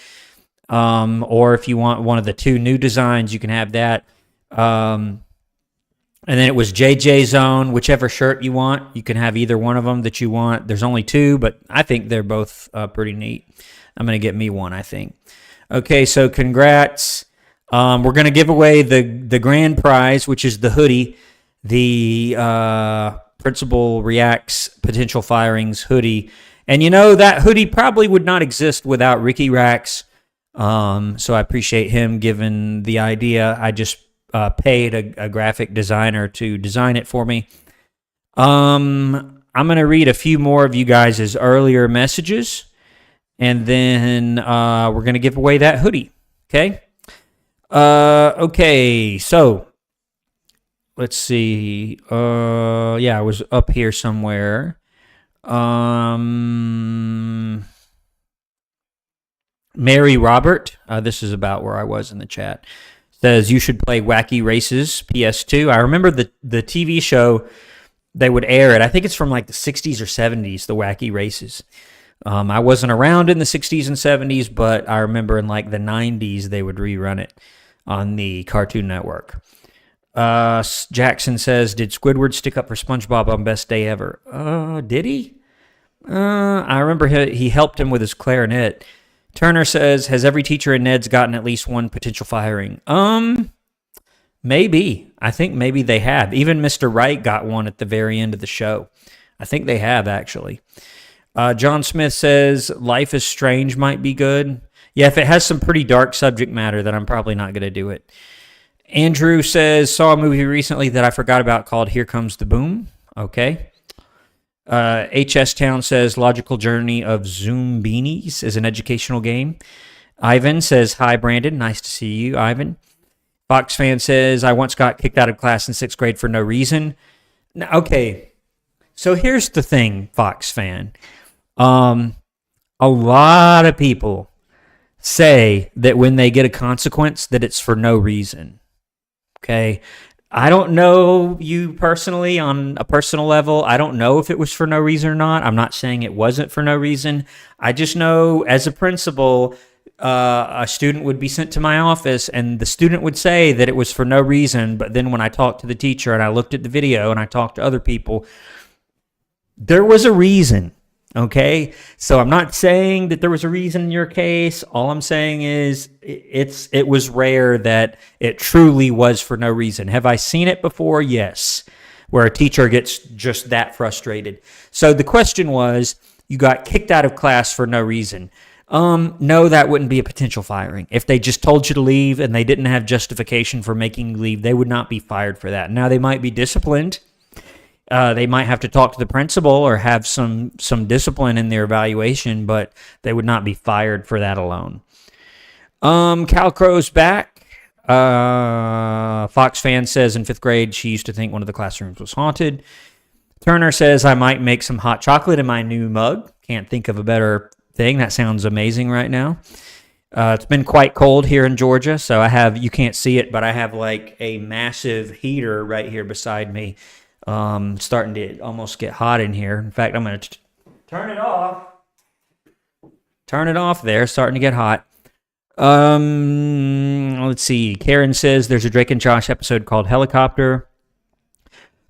Or if you want one of the 2 new designs, you can have that. And then it was JJ Zone, whichever shirt you want. You can have either one of them that you want. There's only 2, but I think they're both pretty neat. I'm going to get me one, I think. Okay, so congrats. We're going to give away the grand prize, which is the hoodie, the Principal Reacts Potential Firings hoodie. And that hoodie probably would not exist without Ricky Racks. So I appreciate him giving the idea. I just paid a graphic designer to design it for me. I'm going to read a few more of you guys' earlier messages, and then we're going to give away that hoodie. Okay? Okay, so let's see. I was up here somewhere. Mary Robert, this is about where I was in the chat, says you should play Wacky Races PS2. I remember the TV show, they would air it. I think it's from like the 60s or 70s, the Wacky Races. I wasn't around in the 60s and 70s, but I remember in like the 90s they would rerun it on the Cartoon Network. Jackson says, did Squidward stick up for SpongeBob on Best Day Ever? Did he? I remember he helped him with his clarinet. Turner says, has every teacher in Ned's gotten at least one potential firing? Maybe. I think maybe they have. Even Mr. Wright got one at the very end of the show. I think they have, actually. John Smith says, Life is Strange might be good. Yeah, if it has some pretty dark subject matter, then I'm probably not going to do it. Andrew says, saw a movie recently that I forgot about called Here Comes the Boom. Okay. HS Town says, Logical Journey of Zoom Beanies is an educational game. Ivan says, hi, Brandon. Nice to see you, Ivan. Fox fan says, I once got kicked out of class in 6th grade for no reason. Now, okay, so here's the thing, Fox fan. A lot of people say that when they get a consequence that it's for no reason. Okay? I don't know you personally on a personal level. I don't know if it was for no reason or not. I'm not saying it wasn't for no reason. I just know as a principal, a student would be sent to my office and the student would say that it was for no reason. But then when I talked to the teacher and I looked at the video and I talked to other people, there was a reason. Okay, so I'm not saying that there was a reason in your case. All I'm saying is it was rare that it truly was for no reason. Have I seen it before? Yes, where a teacher gets just that frustrated. So the question was, you got kicked out of class for no reason. No, that wouldn't be a potential firing. If they just told you to leave and they didn't have justification for making you leave, they would not be fired for that. Now, they might be disciplined. They might have to talk to the principal or have some discipline in their evaluation, but they would not be fired for that alone. Cal Crow's back. Fox fan says in 5th grade she used to think one of the classrooms was haunted. Turner says I might make some hot chocolate in my new mug. Can't think of a better thing. That sounds amazing right now. It's been quite cold here in Georgia, so you can't see it, but I have like a massive heater right here beside me. Starting to almost get hot in here. In fact, I'm going to turn it off. Turn it off there. Starting to get hot. Let's see. Karen says there's a Drake and Josh episode called Helicopter.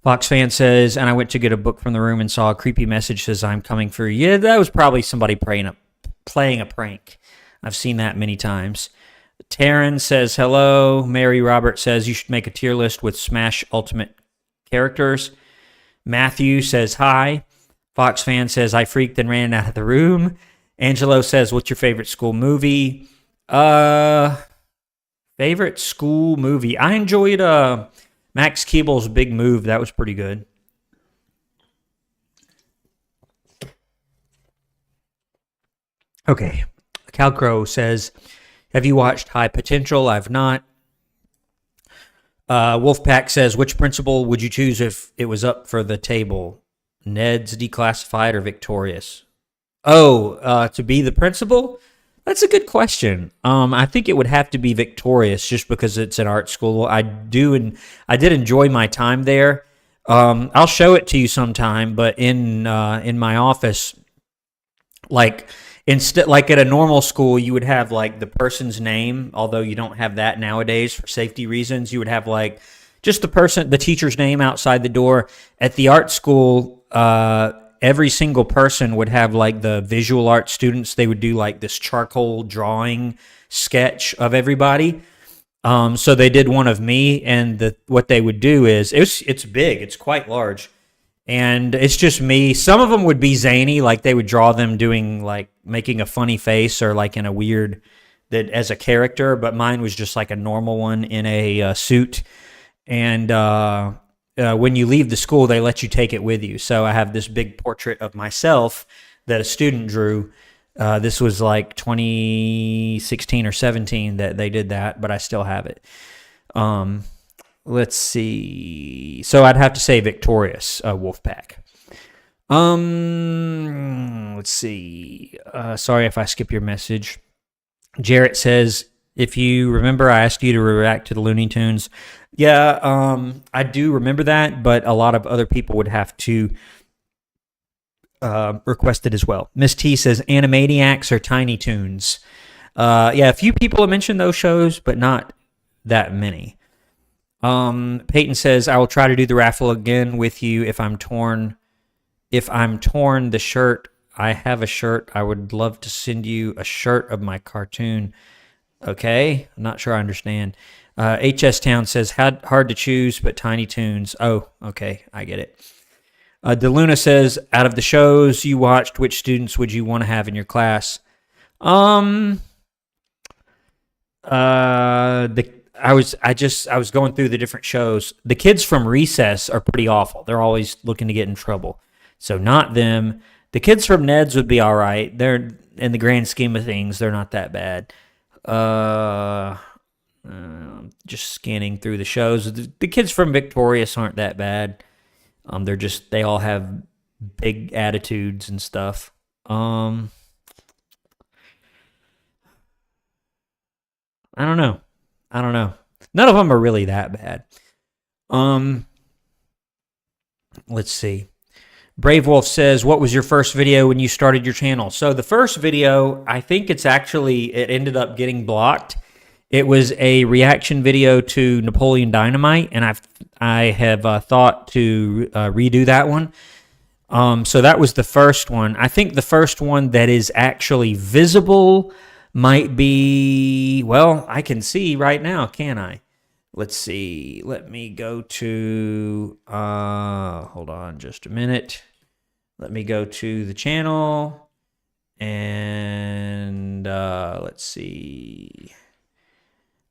Fox fan says, and I went to get a book from the room and saw a creepy message says, I'm coming for you. Yeah, that was probably somebody playing a prank. I've seen that many times. Taryn says, hello. Mary Robert says, you should make a tier list with Smash Ultimate characters. Matthew says hi. Fox fan says I freaked and ran out of the room. Angelo says, what's your favorite school movie? Favorite school movie. I enjoyed Max Keeble's Big Move. That was pretty good. Okay. Cal Crow says, have you watched High Potential? I've not. Wolfpack says, which principal would you choose if it was up for the table? Ned's Declassified or Victorious? To be the principal? That's a good question. I think it would have to be Victorious just because it's an art school. I did enjoy my time there. I'll show it to you sometime, but in my office, like at a normal school, you would have like the person's name, although you don't have that nowadays for safety reasons. You would have like just the teacher's name outside the door. At the art school, every single person would have like the visual art students. They would do like this charcoal drawing sketch of everybody. So they did one of me, and what they would do is it's big, it's quite large. And it's just me. Some of them would be zany, like they would draw them doing like making a funny face or like in a weird that as a character. But mine was just like a normal one in a suit. And when you leave the school, they let you take it with you. So I have this big portrait of myself that a student drew. This was like 2016 or 17 that they did that, but I still have it. Let's see. So I'd have to say Victorious, Wolfpack. Let's see. Sorry if I skip your message. Jarrett says, if you remember, I asked you to react to the Looney Tunes. Yeah, I do remember that, but a lot of other people would have to request it as well. Miss T says, Animaniacs or Tiny Toons. Yeah, a few people have mentioned those shows, but not that many. Peyton says, I will try to do the raffle again with you if I'm torn. If I'm torn the shirt, I have a shirt. I would love to send you a shirt of my cartoon. Okay, I'm not sure I understand. HS Town says, hard to choose, but Tiny Toons. Oh, okay, I get it. DeLuna says, out of the shows you watched, which students would you want to have in your class? I was going through the different shows. The kids from Recess are pretty awful. They're always looking to get in trouble. So not them. The kids from Ned's would be all right. They're, in the grand scheme of things, they're not that bad. Just scanning through the shows. The kids from Victorious aren't that bad. They all have big attitudes and stuff. I don't know. None of them are really that bad. Let's see. Brave Wolf says, what was your first video when you started your channel? So the first video, I think it ended up getting blocked. It was a reaction video to Napoleon Dynamite, and I have thought to redo that one. So that was the first one. I think the first one that is actually visible might be, well, I can see right now, can I? Let's see. Let me go to, hold on just a minute. Let me go to the channel, and let's see.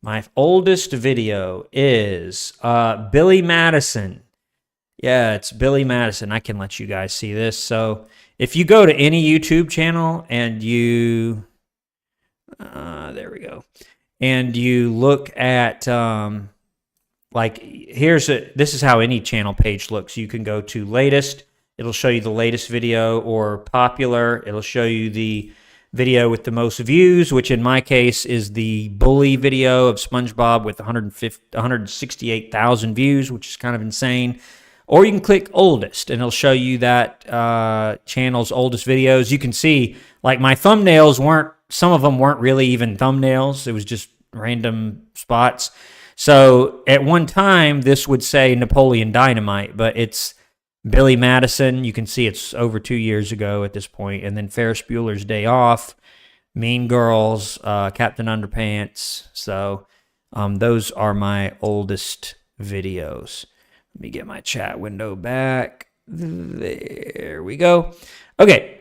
My oldest video is Billy Madison. Yeah, it's Billy Madison. I can let you guys see this. So if you go to any YouTube channel and you, there we go, and you look at, this is how any channel page looks. You can go to latest. It'll show you the latest video, or popular. It'll show you the video with the most views, which in my case is the bully video of SpongeBob with 168,000 views, which is kind of insane. Or you can click oldest, and it'll show you that channel's oldest videos. You can see, like, my thumbnails some of them weren't really even thumbnails. It was just random spots. So at one time, this would say Napoleon Dynamite, but it's Billy Madison. You can see it's over 2 years ago at this point. And then Ferris Bueller's Day Off, Mean Girls, Captain Underpants. So those are my oldest videos. Let me get my chat window back. There we go. Okay,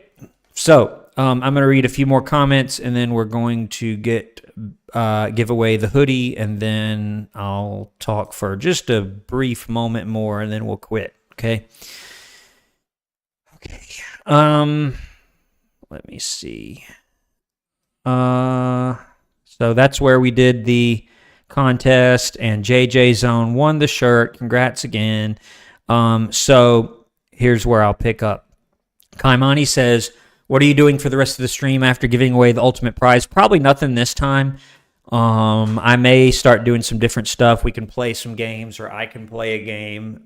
so I'm going to read a few more comments, and then we're going to give away the hoodie, and then I'll talk for just a brief moment more, and then we'll quit. Okay. Let me see. So that's where we did the contest, and JJ Zone won the shirt. Congrats again. So here's where I'll pick up. Kaimani says, what are you doing for the rest of the stream after giving away the ultimate prize? Probably nothing this time. I may start doing some different stuff. We can play some games, or I can play a game.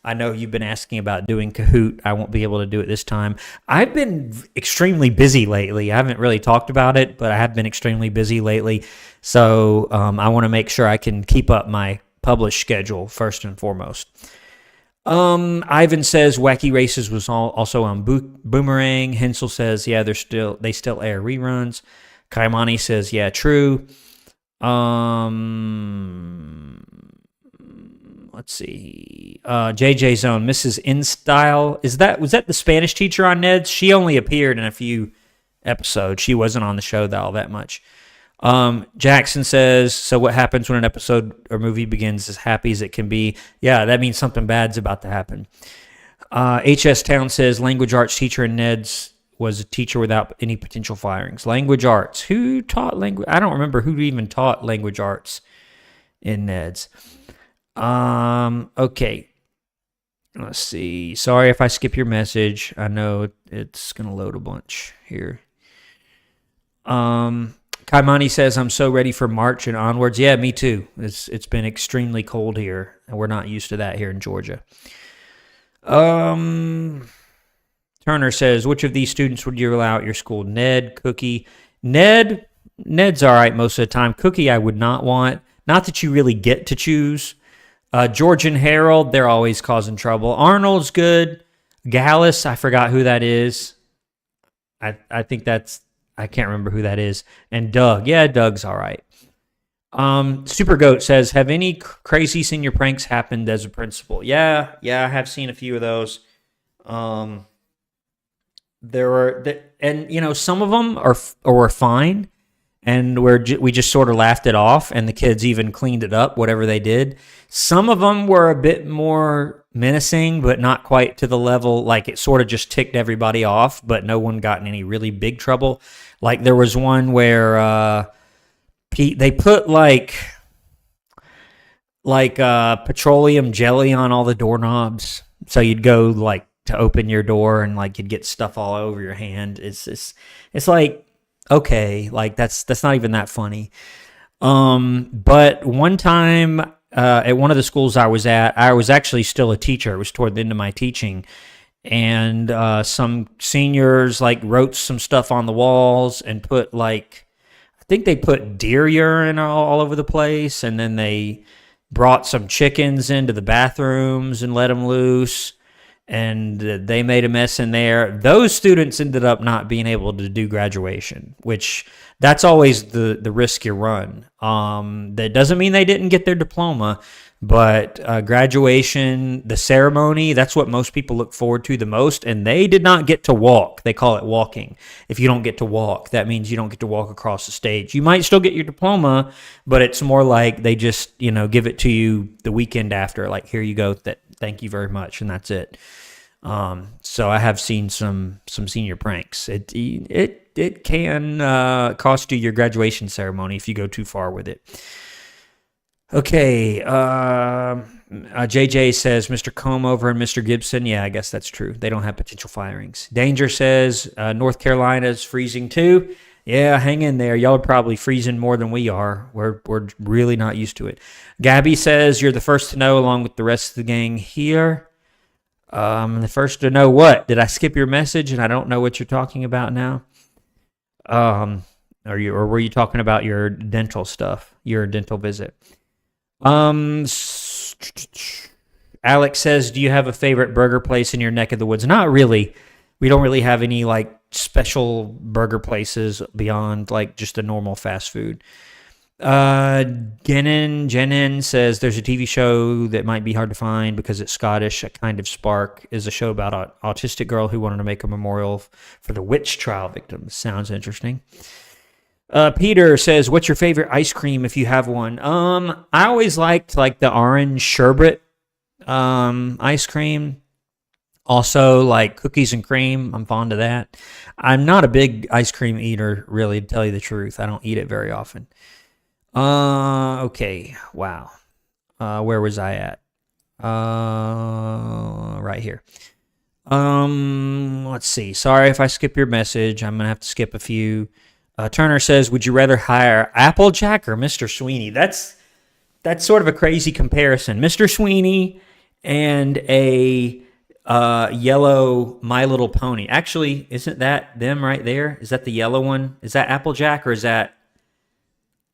I know you've been asking about doing Kahoot. I won't be able to do it this time. I've been extremely busy lately. I haven't really talked about it, but I have been extremely busy lately. So I want to make sure I can keep up my published schedule first and foremost. Ivan says Wacky Races was also on Boomerang. Hensel says, yeah, they still air reruns. Kaimani says, yeah, true. Let's see. JJ Zone, Mrs. InStyle. Was that the Spanish teacher on Ned's? She only appeared in a few episodes. She wasn't on the show all that much. Jackson says, so what happens when an episode or movie begins as happy as it can be? Yeah, that means something bad's about to happen. HS Town says, language arts teacher in Ned's was a teacher without any potential firings. Language arts. Who taught language? I don't remember who even taught language arts in Ned's. Okay. Let's see. Sorry if I skip your message. I know it's going to load a bunch here. Kaimani says, I'm so ready for March and onwards. Yeah, me too. It's been extremely cold here, and we're not used to that here in Georgia. Turner says, which of these students would you allow at your school? Ned, Cookie. Ned's all right most of the time. Cookie I would not want. Not that you really get to choose. George and Harold, they're always causing trouble. Arnold's good. Gallus, I forgot who that is. I think I can't remember who that is. And Doug. Yeah, Doug's all right. Super Goat says, have any crazy senior pranks happened as a principal? Yeah, I have seen a few of those. There were, and some of them were fine, and we just sort of laughed it off, and the kids even cleaned it up, whatever they did. Some of them were a bit more menacing, but not quite to the level, like it sort of just ticked everybody off, but no one got in any really big trouble. Like there was one where they put like petroleum jelly on all the doorknobs, so you'd go like to open your door and like you'd get stuff all over your hand. It's like, okay, like that's not even that funny. But one time at one of the schools I was at, I was actually still a teacher. It was toward the end of my teaching, and some seniors like wrote some stuff on the walls and put like, I think they put deer urine all over the place, and then they brought some chickens into the bathrooms and let them loose, and they made a mess in there. Those students ended up not being able to do graduation, which that's always the risk you run. That doesn't mean they didn't get their diploma, but graduation, the ceremony, that's what most people look forward to the most, and they did not get to walk. They call it walking. If you don't get to walk, that means you don't get to walk across the stage. You might still get your diploma, but it's more like they just, give it to you the weekend after, like, here you go, thank you very much, and that's it. So I have seen some senior pranks. It can cost you your graduation ceremony if you go too far with it. Okay, JJ says, Mr. Comeover and Mr. Gibson. Yeah, I guess that's true. They don't have potential firings. Danger says, North Carolina's freezing too. Yeah, hang in there. Y'all are probably freezing more than we are. We're really not used to it. Gabby says, you're the first to know along with the rest of the gang here. The first to know what? Did I skip your message and I don't know what you're talking about now? Or were you talking about your dental stuff, your dental visit? Alex says, do you have a favorite burger place in your neck of the woods? Not really. We don't really have any like special burger places beyond like just the normal fast food. Jenin says there's a TV show that might be hard to find because it's Scottish. A Kind of Spark is a show about an autistic girl who wanted to make a memorial for the witch trial victims. Sounds interesting. Peter says, what's your favorite ice cream if you have one? I always liked like the orange sherbet ice cream. Also like cookies and cream. I'm fond of that. I'm not a big ice cream eater, really, to tell you the truth. I don't eat it very often. Okay. Wow. Where was I at? Right here. Let's see. Sorry if I skip your message. I'm going to have to skip a few. Turner says, would you rather hire Applejack or Mr. Sweeney? That's sort of a crazy comparison. Mr. Sweeney and a yellow My Little Pony. Actually, isn't that them right there? Is that the yellow one? Is that Applejack or is that...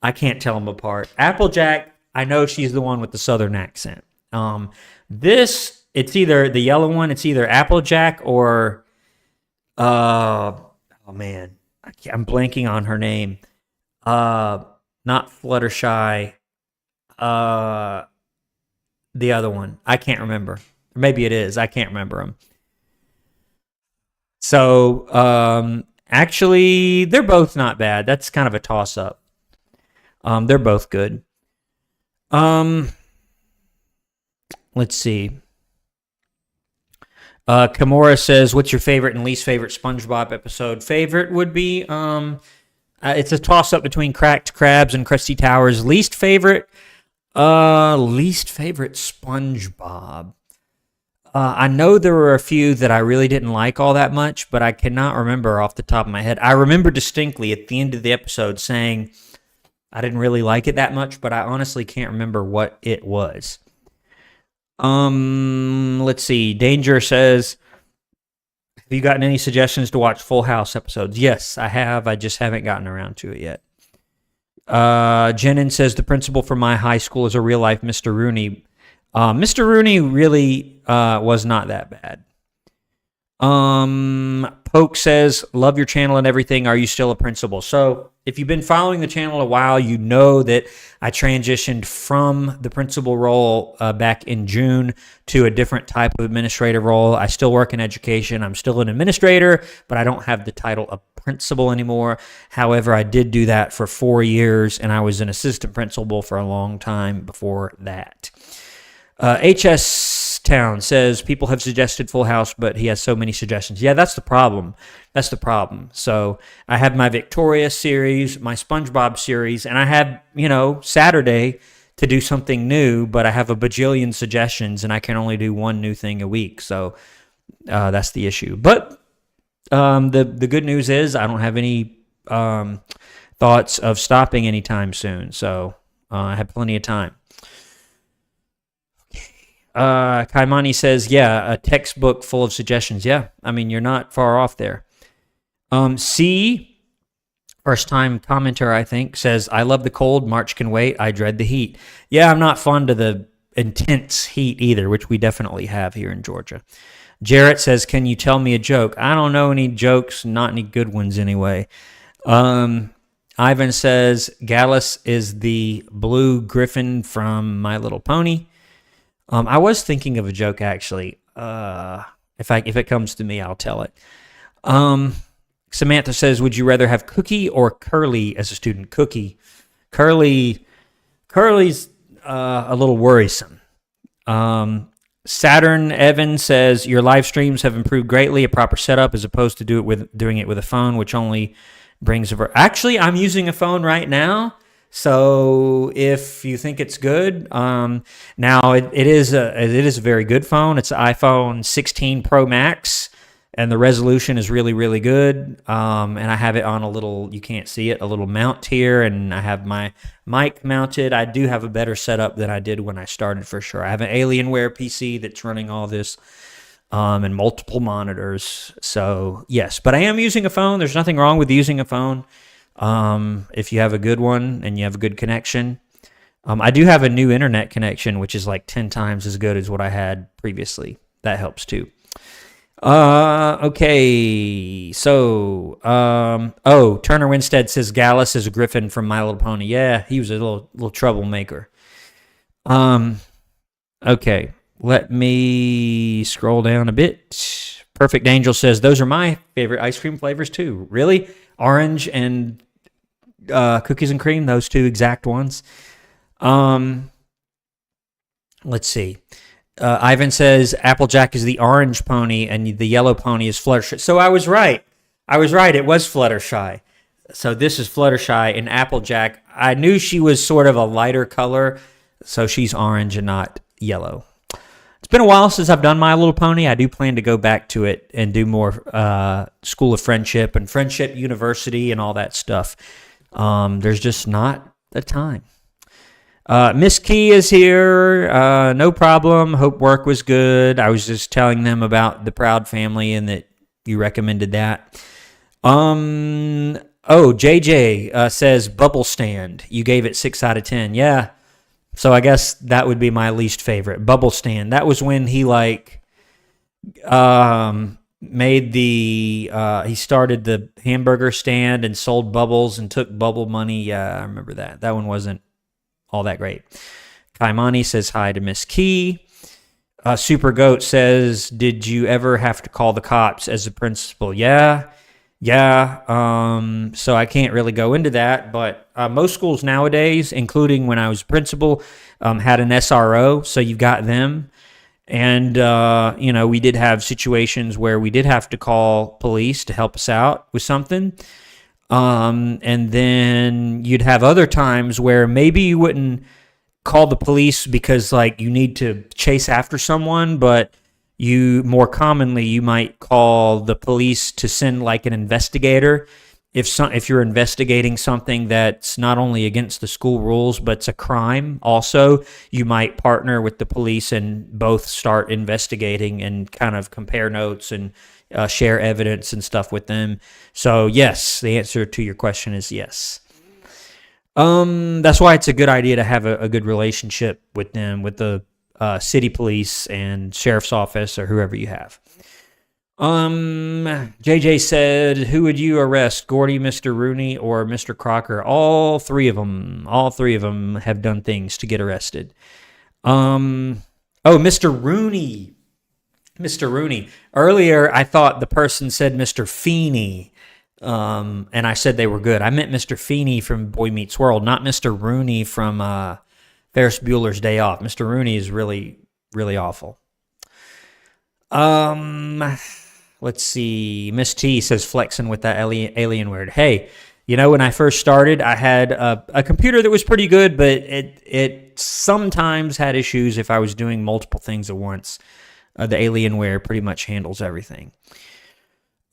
I can't tell them apart. Applejack, I know she's the one with the southern accent. It's either the yellow one, it's either Applejack or... oh, man. I'm blanking on her name. Not Fluttershy. The other one. I can't remember. Maybe it is. I can't remember them. So, actually, they're both not bad. That's kind of a toss-up. They're both good. Let's see. Kimura says, what's your favorite and least favorite SpongeBob episode? Favorite would be, it's a toss-up between Cracked Crabs and Krusty Towers. Least favorite SpongeBob. I know there were a few that I really didn't like all that much, but I cannot remember off the top of my head. I remember distinctly at the end of the episode saying I didn't really like it that much, but I honestly can't remember what it was. Let's see. Danger says, have you gotten any suggestions to watch Full House episodes? Yes, I have. I just haven't gotten around to it yet. Jenin says, the principal for my high school is a real-life Mr. Rooney. Mr. Rooney really was not that bad. Poke says, love your channel and everything. Are you still a principal? So if you've been following the channel a while, you know that I transitioned from the principal role back in June to a different type of administrative role. I still work in education. I'm still an administrator, but I don't have the title of principal anymore. However, I did do that for 4 years, and I was an assistant principal for a long time before that. HS Town says people have suggested Full House, but he has so many suggestions. Yeah, that's the problem. That's the problem. So I have my Victoria series, my SpongeBob series, and I have, Saturday to do something new, but I have a bajillion suggestions, and I can only do one new thing a week. So that's the issue. But the good news is I don't have any thoughts of stopping anytime soon. So I have plenty of time. Kaimani says, yeah, a textbook full of suggestions. Yeah, I mean, you're not far off there. C, first time commenter, I think, says, I love the cold. March can wait. I dread the heat. Yeah, I'm not fond of the intense heat either, which we definitely have here in Georgia. Jarrett says, can you tell me a joke? I don't know any jokes, not any good ones anyway. Ivan says, Gallus is the blue griffin from My Little Pony. I was thinking of a joke, actually. If it comes to me, I'll tell it. Samantha says, would you rather have Cookie or Curly as a student? Cookie. Curly's a little worrisome. Saturn Evan says, your live streams have improved greatly. A proper setup as opposed to doing it with a phone, which only brings Actually, I'm using a phone right now. So if you think it's good, now it is a very good phone. It's an iPhone 16 Pro Max, and the resolution is really, really good. And I have it on a little, you can't see it, a little mount here, and I have my mic mounted. I do have a better setup than I did when I started, for sure. I have an Alienware PC that's running all this, and multiple monitors. So yes, but I am using a phone. There's nothing wrong with using a phone. If you have a good one and you have a good connection. I do have a new internet connection, which is like 10 times as good as what I had previously. That helps too. Okay. So, Turner Winstead says Gallus is a griffin from My Little Pony. Yeah, he was a little troublemaker. Okay. Let me scroll down a bit. Perfect Angel says, those are my favorite ice cream flavors too. Really? Orange and cookies and cream, those two exact ones. Let's see. Ivan says Applejack is the orange pony and the yellow pony is Fluttershy. So I was right. It was Fluttershy. So this is Fluttershy, and Applejack, I knew she was sort of a lighter color, so she's orange and not yellow. It's been a while since I've done My Little Pony. I do plan to go back to it and do more School of Friendship and Friendship University and all that stuff. There's just not the time. Miss Key is here. No problem. Hope work was good. I was just telling them about the Proud Family and that you recommended that. JJ says Bubble Stand. You gave it 6 out of 10. Yeah. So I guess that would be my least favorite. Bubble Stand. That was when he made he started the hamburger stand and sold bubbles and took bubble money. Yeah, I remember that. That one wasn't all that great. Kaimani says hi to Miss Key. Super Goat says, did you ever have to call the cops as a principal? Yeah. So I can't really go into that, but most schools nowadays, including when I was principal, had an SRO, so you've got them. And, we did have situations where we did have to call police to help us out with something. And then you'd have other times where maybe you wouldn't call the police because, you need to chase after someone, but more commonly, you might call the police to send an investigator. If you're investigating something that's not only against the school rules, but it's a crime also, you might partner with the police and both start investigating and kind of compare notes and share evidence and stuff with them. So yes, the answer to your question is yes. That's why it's a good idea to have a good relationship with them, with the city police and sheriff's office or whoever you have. JJ said, who would you arrest, Gordy, Mr. Rooney, or Mr. Crocker? All three of them have done things to get arrested. Mr. Rooney. Earlier, I thought the person said Mr. Feeney, and I said they were good. I meant Mr. Feeney from Boy Meets World, not Mr. Rooney from Ferris Bueller's Day Off. Mr. Rooney is really, really awful. Let's see. Miss T says flexing with that alien word. Hey, when I first started, I had a computer that was pretty good, but it sometimes had issues if I was doing multiple things at once. The Alienware pretty much handles everything.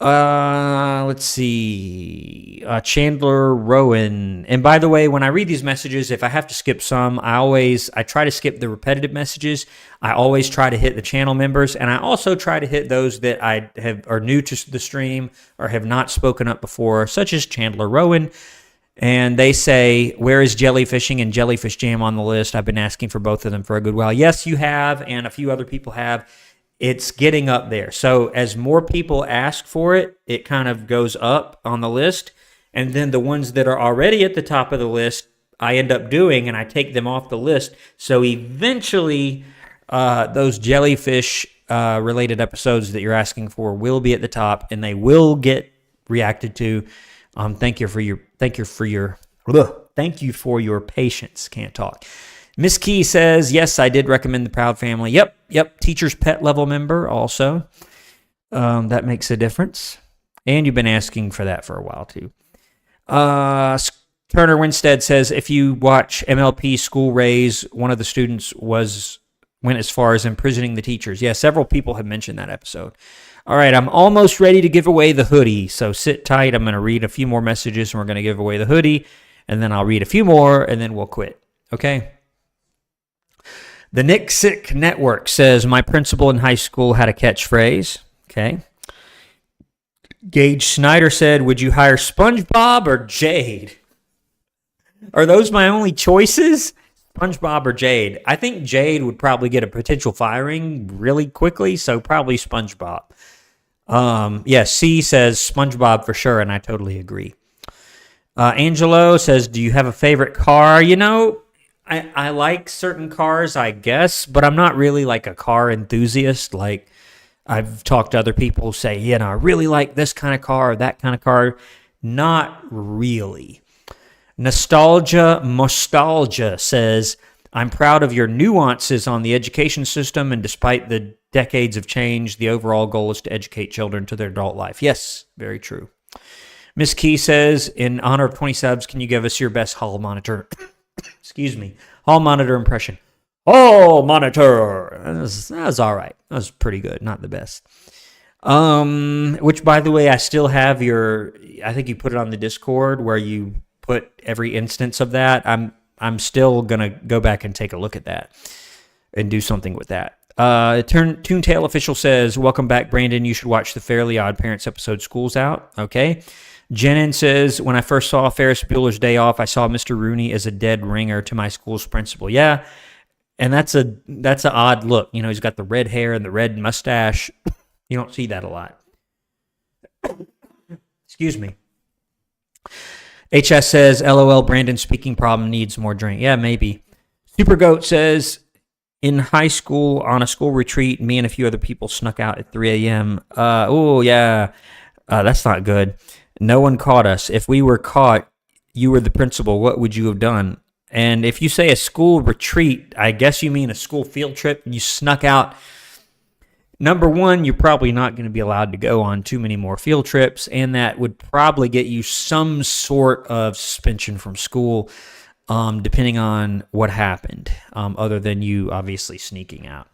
Let's see. Chandler Rowan. And by the way, when I read these messages, if I have to skip some, I try to skip the repetitive messages. I always try to hit the channel members, and I also try to hit those that are new to the stream or have not spoken up before, such as Chandler Rowan. And they say, where is jellyfishing and jellyfish jam on the list? I've been asking for both of them for a good while. Yes, you have, and a few other people have. It's getting up there. So as more people ask for it, it kind of goes up on the list. And then the ones that are already at the top of the list, I end up doing, and I take them off the list. So eventually, those jellyfish related episodes that you're asking for will be at the top, and they will get reacted to. Thank you for your patience. Can't talk. Miss Key says, yes, I did recommend the Proud Family. Yep. Teacher's pet level member also. That makes a difference. And you've been asking for that for a while, too. Turner Winstead says, if you watch MLP School Raise, one of the students went as far as imprisoning the teachers. Yeah, several people have mentioned that episode. All right, I'm almost ready to give away the hoodie, so sit tight. I'm going to read a few more messages, and we're going to give away the hoodie, and then I'll read a few more, and then we'll quit. Okay? The Nick Sick Network says, my principal in high school had a catchphrase. Okay. Gage Snyder said, would you hire SpongeBob or Jade? Are those my only choices? SpongeBob or Jade? I think Jade would probably get a potential firing really quickly, so probably SpongeBob. C says SpongeBob for sure, and I totally agree. Angelo says, do you have a favorite car? I like certain cars, I guess, but I'm not really like a car enthusiast. Like, I've talked to other people who say, I really like this kind of car or that kind of car. Not really. Nostalgia says, I'm proud of your nuances on the education system, and despite the decades of change, the overall goal is to educate children to their adult life. Yes, very true. Miss Key says, in honor of 20 subs, can you give us your best hall monitor? Excuse me. Hall monitor impression. Hall monitor. That was all right. That was pretty good. Not the best. Which, by the way, I still have I think you put it on the Discord where you put every instance of that. I'm still going to go back and take a look at that and do something with that. Toontail Official says, welcome back, Brandon. You should watch the Fairly Odd Parents episode, School's Out. Okay. Jenin says, when I first saw Ferris Bueller's Day Off, I saw Mr. Rooney as a dead ringer to my school's principal. Yeah, and that's an odd look. He's got the red hair and the red mustache. You don't see that a lot. Excuse me. HS says, LOL, Brandon's speaking problem needs more drink. Yeah, maybe. Super Goat says, in high school, on a school retreat, me and a few other people snuck out at 3 a.m. That's not good. No one caught us. If we were caught, you were the principal. What would you have done? And if you say a school retreat, I guess you mean a school field trip. You snuck out. Number one, you're probably not going to be allowed to go on too many more field trips, and that would probably get you some sort of suspension from school, depending on what happened, other than you obviously sneaking out.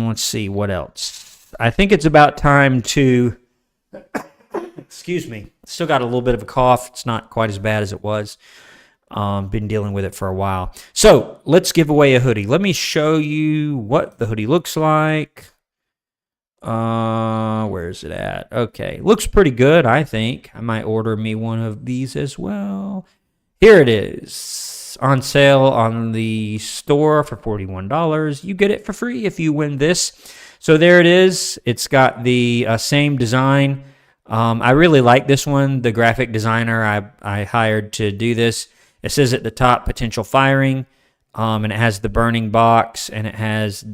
Let's see, what else? I think it's about time to, excuse me, still got a little bit of a cough. It's not quite as bad as it was. Been dealing with it for a while. So let's give away a hoodie. Let me show you what the hoodie looks like. Where is it at? Okay, looks pretty good, I think. I might order me one of these as well. Here it is. On sale on the store for $41. You get it for free if you win this. So there it is. It's got the same design. I really like this one. The graphic designer I hired to do this. It says at the top, potential firing, and it has the burning box, and it has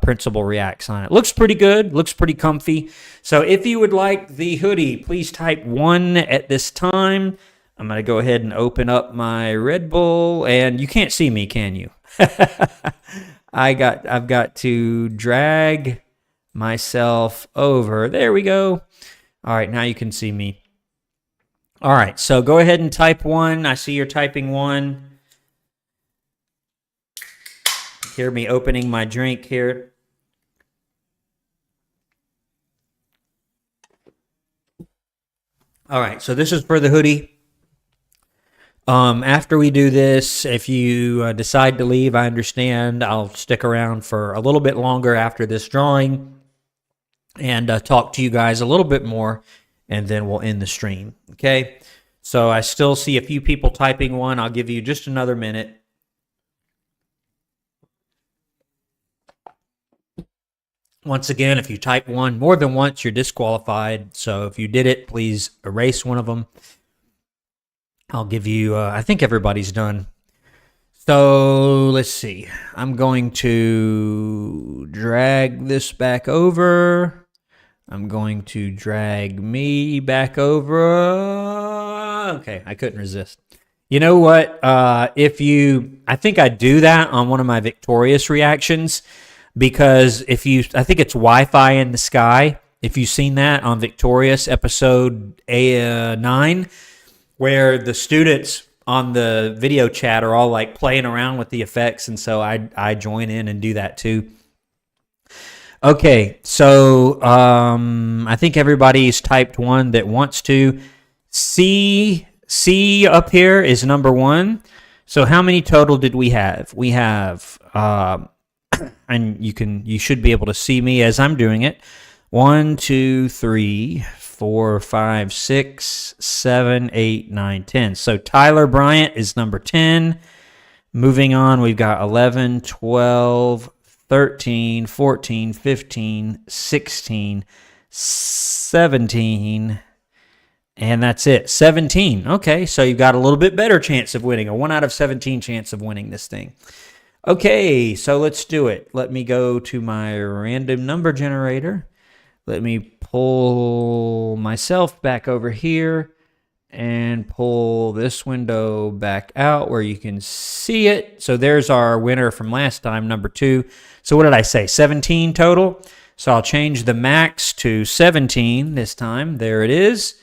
Principal Reacts on it. Looks pretty good. Looks pretty comfy. So if you would like the hoodie, please type 1 at this time. I'm going to go ahead and open up my Red Bull, and you can't see me, can you? I've got to drag myself over. There we go. All right, now you can see me. All right, so go ahead and type 1. I see you're typing 1. Hear me opening my drink here. All right, so this is for the hoodie. After we do this, if you decide to leave, I understand. I'll stick around for a little bit longer after this drawing and talk to you guys a little bit more, and then we'll end the stream. Okay, so I still see a few people typing 1. I'll give you just another minute. Once again, if you type 1 more than once, you're disqualified. So if you did it, please erase one of them. I'll give you, I think everybody's done. So let's see. I'm going to drag this back over. I'm going to drag me back over. Okay, I couldn't resist. You know what? I think I do that on one of my Victorious reactions, because I think it's Wi-Fi in the Sky. If you've seen that on Victorious episode 9, where the students on the video chat are all like playing around with the effects, and so I join in and do that too. Okay, so I think everybody's typed 1 that wants to. C up here is number 1. So how many total did we have? We have, and you should be able to see me as I'm doing it. 1, 2, 3, 4, 5, 6, 7, 8, 9, 10. So Tyler Bryant is number 10. Moving on, we've got 11, 12, 13, 14, 15, 16, 17, and that's it. 17. Okay, so you've got a little bit better chance of winning, a 1 out of 17 chance of winning this thing. Okay, so let's do it. Let me go to my random number generator. Let me pull myself back over here and pull this window back out where you can see it. So there's our winner from last time, number 2. So what did I say? 17 total. So I'll change the max to 17 this time. There it is.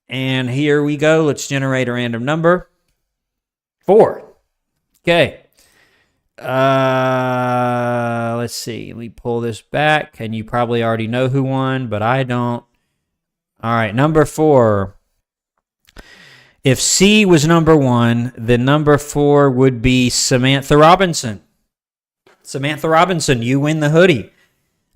And here we go. Let's generate a random number. 4. Okay. Let's see. Let me pull this back, and you probably already know who won, but I don't. All right, number 4. If C was number 1, then number 4 would be Samantha Robinson. Samantha Robinson, you win the hoodie.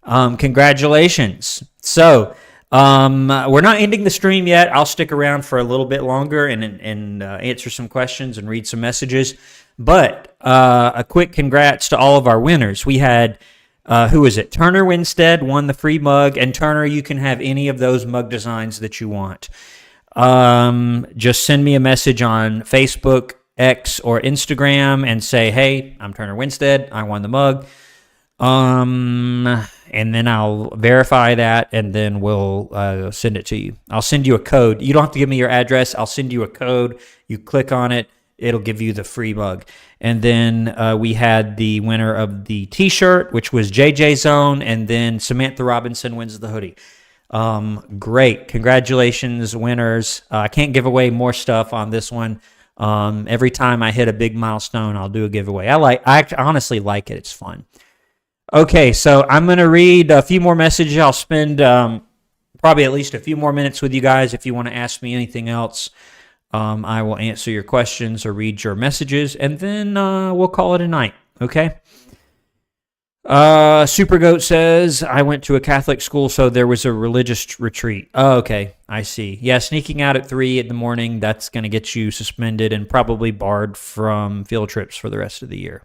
Congratulations. So we're not ending the stream yet. I'll stick around for a little bit longer and answer some questions and read some messages. But a quick congrats to all of our winners. We had, who is it? Turner Winstead won the free mug. And Turner, you can have any of those mug designs that you want. Just send me a message on Facebook, X, or Instagram and say, hey, I'm Turner Winstead. I won the mug. And then I'll verify that, and then we'll send it to you. I'll send you a code. You don't have to give me your address. I'll send you a code. You click on it. It'll give you the free mug. And then we had the winner of the T-shirt, which was JJ Zone, and then Samantha Robinson wins the hoodie. Great. Congratulations, winners. I can't give away more stuff on this one. Every time I hit a big milestone, I'll do a giveaway. I honestly like it. It's fun. Okay, so I'm going to read a few more messages. I'll spend probably at least a few more minutes with you guys. If you want to ask me anything else, I will answer your questions or read your messages, and then we'll call it a night, okay? Super Goat says, I went to a Catholic school, so there was a religious retreat. Oh, okay, I see. Yeah, sneaking out at 3 in the morning, that's going to get you suspended and probably barred from field trips for the rest of the year.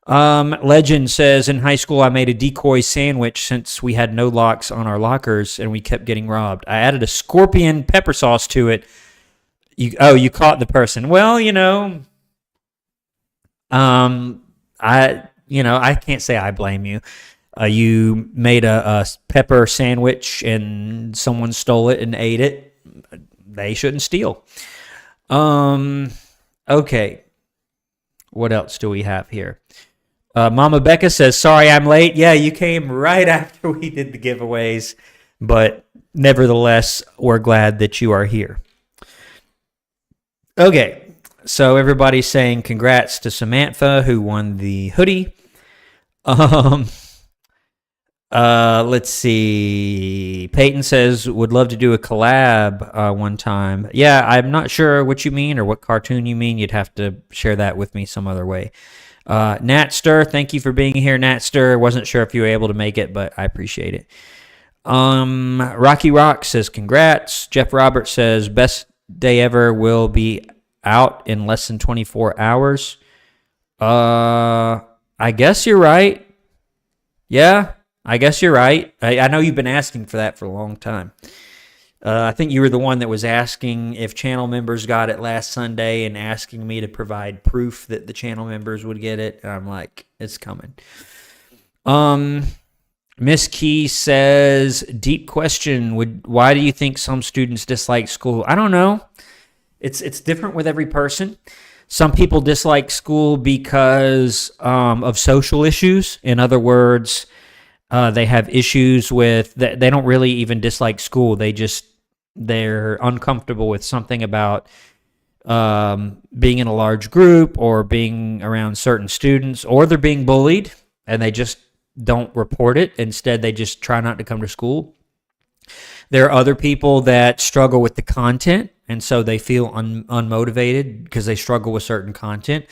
Legend says, in high school, I made a decoy sandwich since we had no locks on our lockers and we kept getting robbed. I added a scorpion pepper sauce to it. You caught the person. Well, I can't say I blame you. You made a pepper sandwich and someone stole it and ate it. They shouldn't steal. Okay. What else do we have here? Mama Becca says, sorry I'm late. Yeah, you came right after we did the giveaways, but nevertheless, we're glad that you are here. Okay, so everybody's saying congrats to Samantha who won the hoodie. Let's see. Peyton says would love to do a collab one time. Yeah, I'm not sure what you mean or what cartoon you mean. You'd have to share that with me some other way. Natster, thank you for being here, Natster. Wasn't sure if you were able to make it, but I appreciate it. Rocky Rock says congrats. Jeff Roberts says best day ever will be out in less than 24 hours. I guess you're right. Yeah, I guess you're right. I know you've been asking for that for a long time. I think you were the one that was asking if channel members got it last Sunday and asking me to provide proof that the channel members would get it. And I'm like, it's coming. Miss Key says, deep question. Why do you think some students dislike school? I don't know. It's different with every person. Some people dislike school because of social issues. In other words, they have issues with, they don't really even dislike school. They're uncomfortable with something about being in a large group or being around certain students, or they're being bullied and they just don't report it. Instead, they just try not to come to school. There are other people that struggle with the content, and so they feel unmotivated because they struggle with certain content.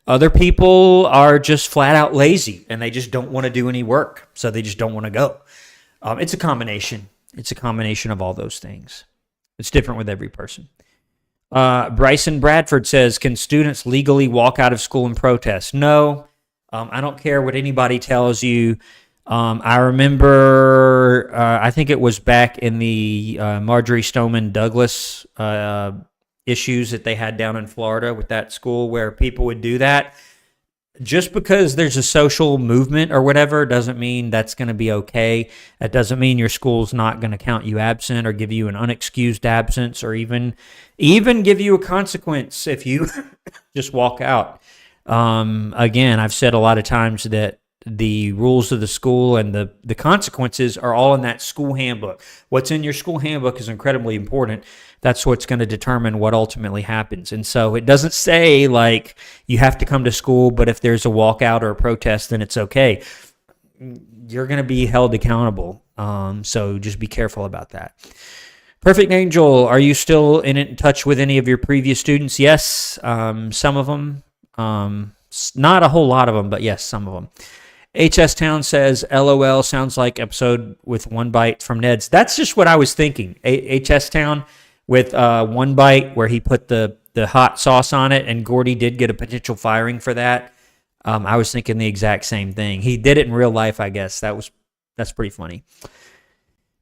Other people are just flat out lazy, and they just don't want to do any work, so they just don't want to go. It's a combination. It's a combination of all those things. It's different with every person. Bryson Bradford says, can students legally walk out of school and protest? No. I don't care what anybody tells you. I remember, I think it was back in the Marjorie Stoneman Douglas issues that they had down in Florida with that school, where people would do that. Just because there's a social movement or whatever doesn't mean that's going to be okay. That doesn't mean your school's not going to count you absent or give you an unexcused absence, or even give you a consequence if you just walk out. Again, I've said a lot of times that the rules of the school and the consequences are all in that school handbook. What's in your school handbook is incredibly important. That's what's going to determine what ultimately happens. And so it doesn't say like you have to come to school, but if there's a walkout or a protest, then it's okay. You're going to be held accountable. So just be careful about that. Perfect Angel, are you still in touch with any of your previous students? Yes, some of them. Not a whole lot of them, but yes, some of them. HS Town says, LOL, sounds like episode with One Bite from Ned's. That's just what I was thinking. HS Town with One Bite, where he put the hot sauce on it, and Gordy did get a potential firing for that. I was thinking the exact same thing. He did it in real life, I guess. That's pretty funny.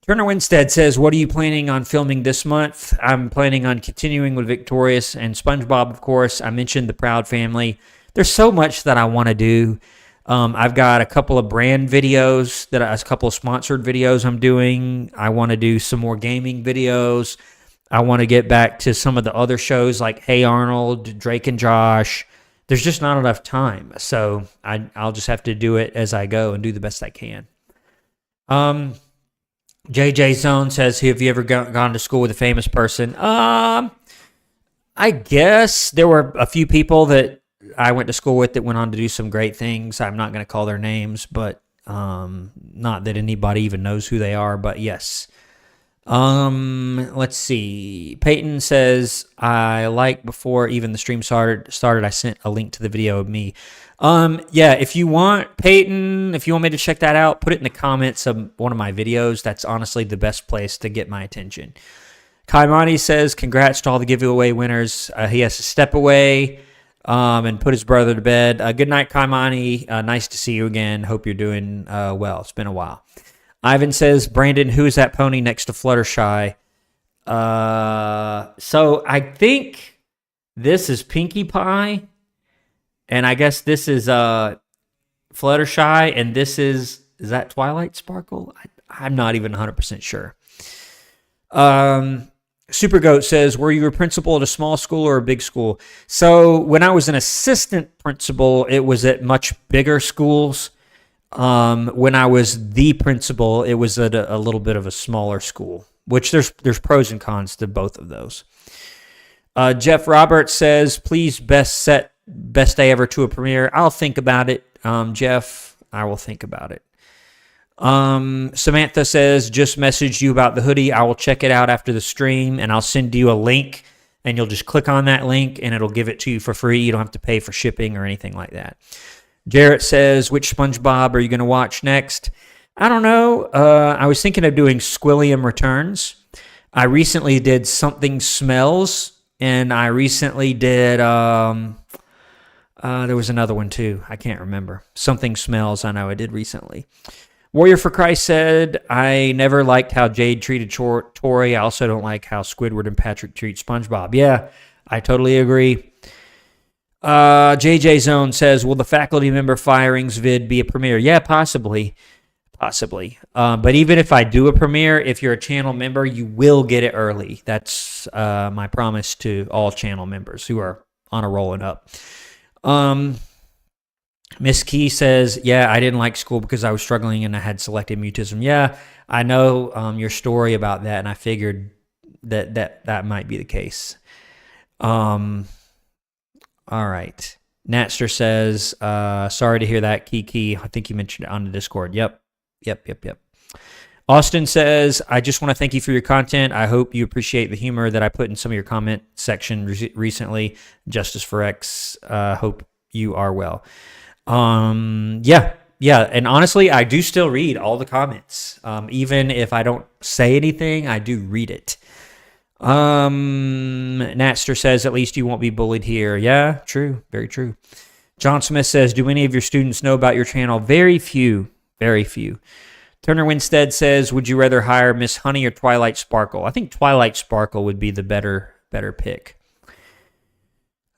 Turner Winstead says, what are you planning on filming this month? I'm planning on continuing with Victorious and SpongeBob, of course. I mentioned the Proud Family. There's so much that I want to do. I've got a couple of brand videos, a couple of sponsored videos I'm doing. I want to do some more gaming videos. I want to get back to some of the other shows like Hey Arnold, Drake and Josh. There's just not enough time. So I'll just have to do it as I go and do the best I can. JJ Zone says, have you ever gone to school with a famous person? I guess there were a few people that I went to school with that went on to do some great things. I'm not going to call their names, but not that anybody even knows who they are, but yes. Let's see. Peyton says, before even the stream started, I sent a link to the video of me. Yeah, if you want, Peyton, if you want me to check that out, put it in the comments of one of my videos. That's honestly the best place to get my attention. Kaimani says, congrats to all the giveaway winners. He has to step away and put his brother to bed. Good night, Kaimani. Nice to see you again. Hope you're doing well. It's been a while. Ivan says, Brandon, who is that pony next to Fluttershy? So I think this is Pinkie Pie, and I guess this is Fluttershy, and this is that Twilight Sparkle? I'm not even 100% sure. Super Goat says, were you a principal at a small school or a big school? So when I was an assistant principal, it was at much bigger schools. When I was the principal, it was at a little bit of a smaller school, which there's pros and cons to both of those. Jeff Roberts says, please best day ever to a premiere. I'll think about it, Jeff. I will think about it. Samantha says, just messaged you about the hoodie. I will check it out after the stream, and I'll send you a link, and you'll just click on that link, and it'll give it to you for free. You don't have to pay for shipping or anything like that. Jarrett says, which SpongeBob are you going to watch next? I don't know. I was thinking of doing Squilliam Returns. I recently did Something Smells, and I recently did, there was another one too. I can't remember. Something Smells, I know I did recently. Warrior for Christ said, I never liked how Jade treated Tori. I also don't like how Squidward and Patrick treat SpongeBob. Yeah, I totally agree. JJ Zone says, will the faculty member firings vid be a premiere? Yeah, possibly. But even if I do a premiere, if you're a channel member, you will get it early. That's my promise to all channel members who are on a rolling up. Miss Key says, yeah, I didn't like school because I was struggling and I had selective mutism. Yeah, I know your story about that, and I figured that might be the case. All right. Natster says, sorry to hear that, Kiki. I think you mentioned it on the Discord. Yep. Austin says, I just want to thank you for your content. I hope you appreciate the humor that I put in some of your comment section recently. Justice for X, hope you are well. Yeah. And honestly, I do still read all the comments. Even if I don't say anything, I do read it. Natster says, at least you won't be bullied here. Yeah, true. Very true. John Smith says, do any of your students know about your channel? Very few. Turner Winstead says, would you rather hire Miss Honey or Twilight Sparkle? I think Twilight Sparkle would be the better pick.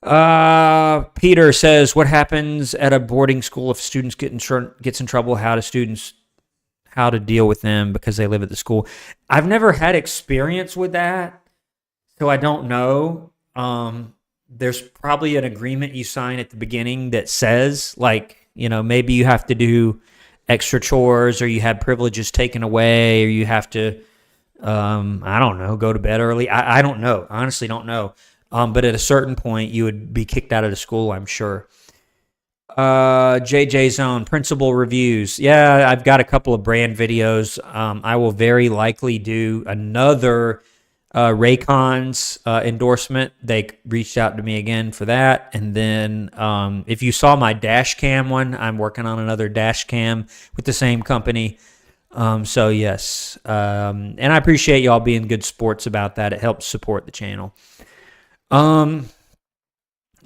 Peter says, what happens at a boarding school if students gets in trouble? How to deal with them because they live at the school? I've never had experience with that, so I don't know. There's probably an agreement you sign at the beginning that says, like, maybe you have to do extra chores, or you have privileges taken away, or you have to, I don't know, go to bed early. I don't know. I honestly don't know. But at a certain point, you would be kicked out of the school, I'm sure. JJ Zone, principal reviews. Yeah, I've got a couple of brand videos. I will very likely do another Raycon's endorsement. They reached out to me again for that. And then if you saw my dash cam one, I'm working on another dash cam with the same company. So yes. And I appreciate y'all being good sports about that. It helps support the channel.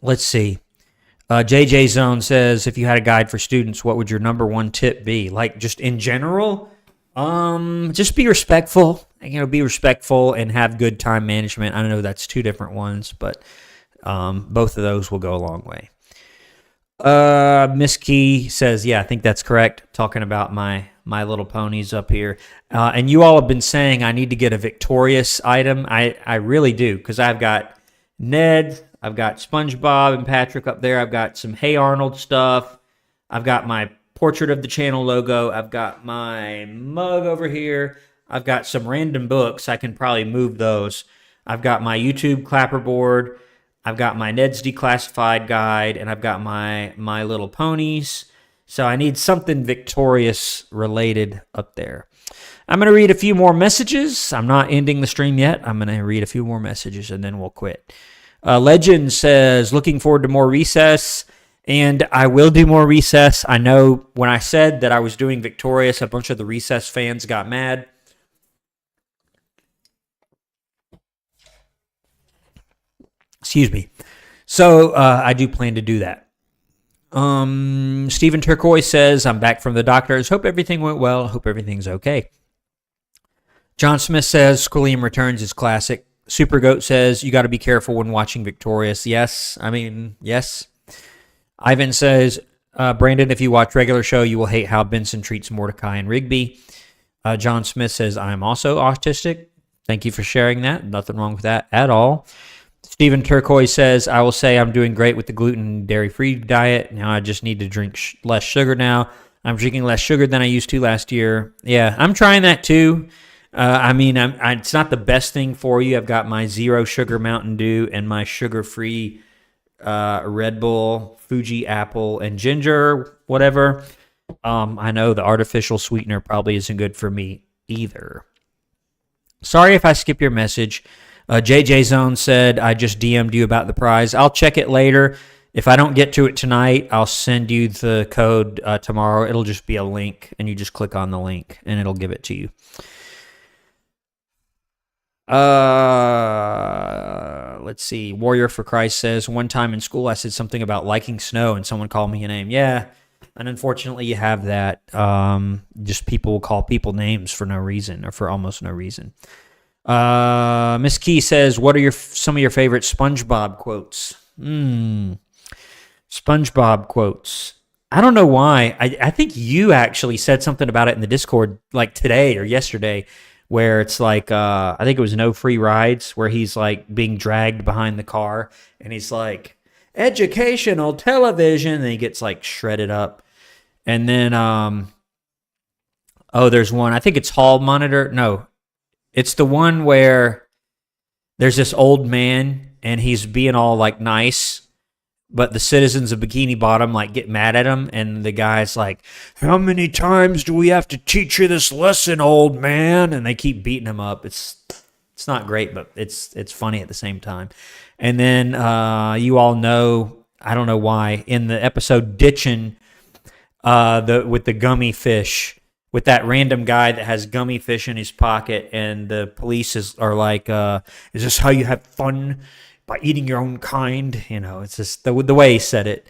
Let's see. JJ Zone says, if you had a guide for students, what would your number one tip be? Like, just in general, just be respectful. Be respectful and have good time management. I know that's two different ones, but both of those will go a long way. Miss Key says, yeah, I think that's correct. Talking about my Little Ponies up here. And you all have been saying I need to get a Victorious item. I really do, because I've got Ned, I've got SpongeBob and Patrick up there. I've got some Hey Arnold stuff. I've got my portrait of the channel logo. I've got my mug over here. I've got some random books. I can probably move those. I've got my YouTube clapperboard. I've got my Ned's Declassified guide, and I've got my Little Ponies. So I need something Victorious related up there. I'm going to read a few more messages. I'm not ending the stream yet. I'm going to read a few more messages, and then we'll quit. Legend says, looking forward to more Recess, and I will do more Recess. I know when I said that I was doing Victorious, a bunch of the Recess fans got mad. Excuse me. So I do plan to do that. Stephen Turquoise says, I'm back from the doctors. Hope everything went well. Hope everything's okay. John Smith says, Squilliam Returns is classic. Super Goat says, you got to be careful when watching Victorious. Yes. Yes. Ivan says, Brandon, if you watch regular show, you will hate how Benson treats Mordecai and Rigby. John Smith says, I'm also autistic. Thank you for sharing that. Nothing wrong with that at all. Stephen Turquoise says, I will say I'm doing great with the gluten and dairy-free diet. Now I just need to drink less sugar now. I'm drinking less sugar than I used to last year. Yeah, I'm trying that too. It's not the best thing for you. I've got my zero sugar Mountain Dew and my sugar-free Red Bull, Fuji apple, and ginger, whatever. I know the artificial sweetener probably isn't good for me either. Sorry if I skip your message. JJ Zone said, I just DM'd you about the prize. I'll check it later. If I don't get to it tonight, I'll send you the code tomorrow. It'll just be a link, and you just click on the link, and it'll give it to you. Let's see. Warrior for Christ says, one time in school I said something about liking snow, and someone called me a name. Yeah, and unfortunately you have that. Just people will call people names for no reason or for almost no reason. Miss Key says, what are some of your favorite SpongeBob quotes? SpongeBob quotes. I don't know why. I think you actually said something about it in the Discord like today or yesterday, where it's like, I think it was No Free Rides, where he's like being dragged behind the car and he's like, educational television, and he gets like shredded up. And then, there's one, I think it's Hall Monitor. No, it's the one where there's this old man and he's being all like nice, but the citizens of Bikini Bottom like get mad at him, and the guy's like, how many times do we have to teach you this lesson, old man? And they keep beating him up. It's not great, but it's funny at the same time. And then you all know, I don't know why, in the episode Ditching, with the gummy fish, with that random guy that has gummy fish in his pocket, and the police are like, is this how you have fun? By eating your own kind? You know, it's just the way he said it.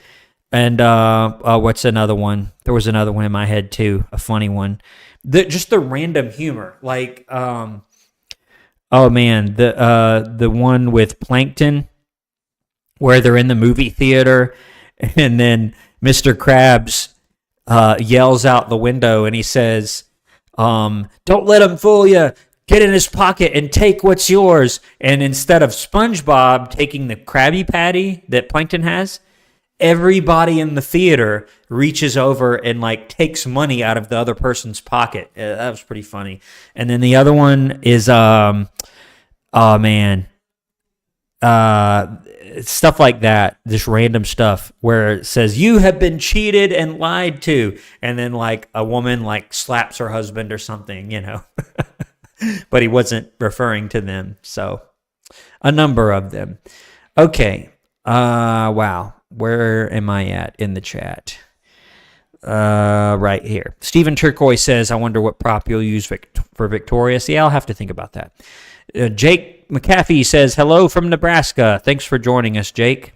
And what's another one? There was another one in my head too, a funny one. Just the random humor, like, oh man, the one with Plankton, where they're in the movie theater, and then Mr. Krabs yells out the window, and he says, "Don't let him fool you. Get in his pocket and take what's yours." And instead of SpongeBob taking the Krabby Patty that Plankton has, everybody in the theater reaches over and like takes money out of the other person's pocket. That was pretty funny. And then the other one is, stuff like that, just random stuff where it says, you have been cheated and lied to. And then like a woman like slaps her husband or something, you know. But he wasn't referring to them. So a number of them. Okay. Wow. Where am I at in the chat? Right here. Stephen Turquoise says, I wonder what prop you'll use for Victorious. Yeah, I'll have to think about that. Jake McAfee says, hello from Nebraska. Thanks for joining us, Jake.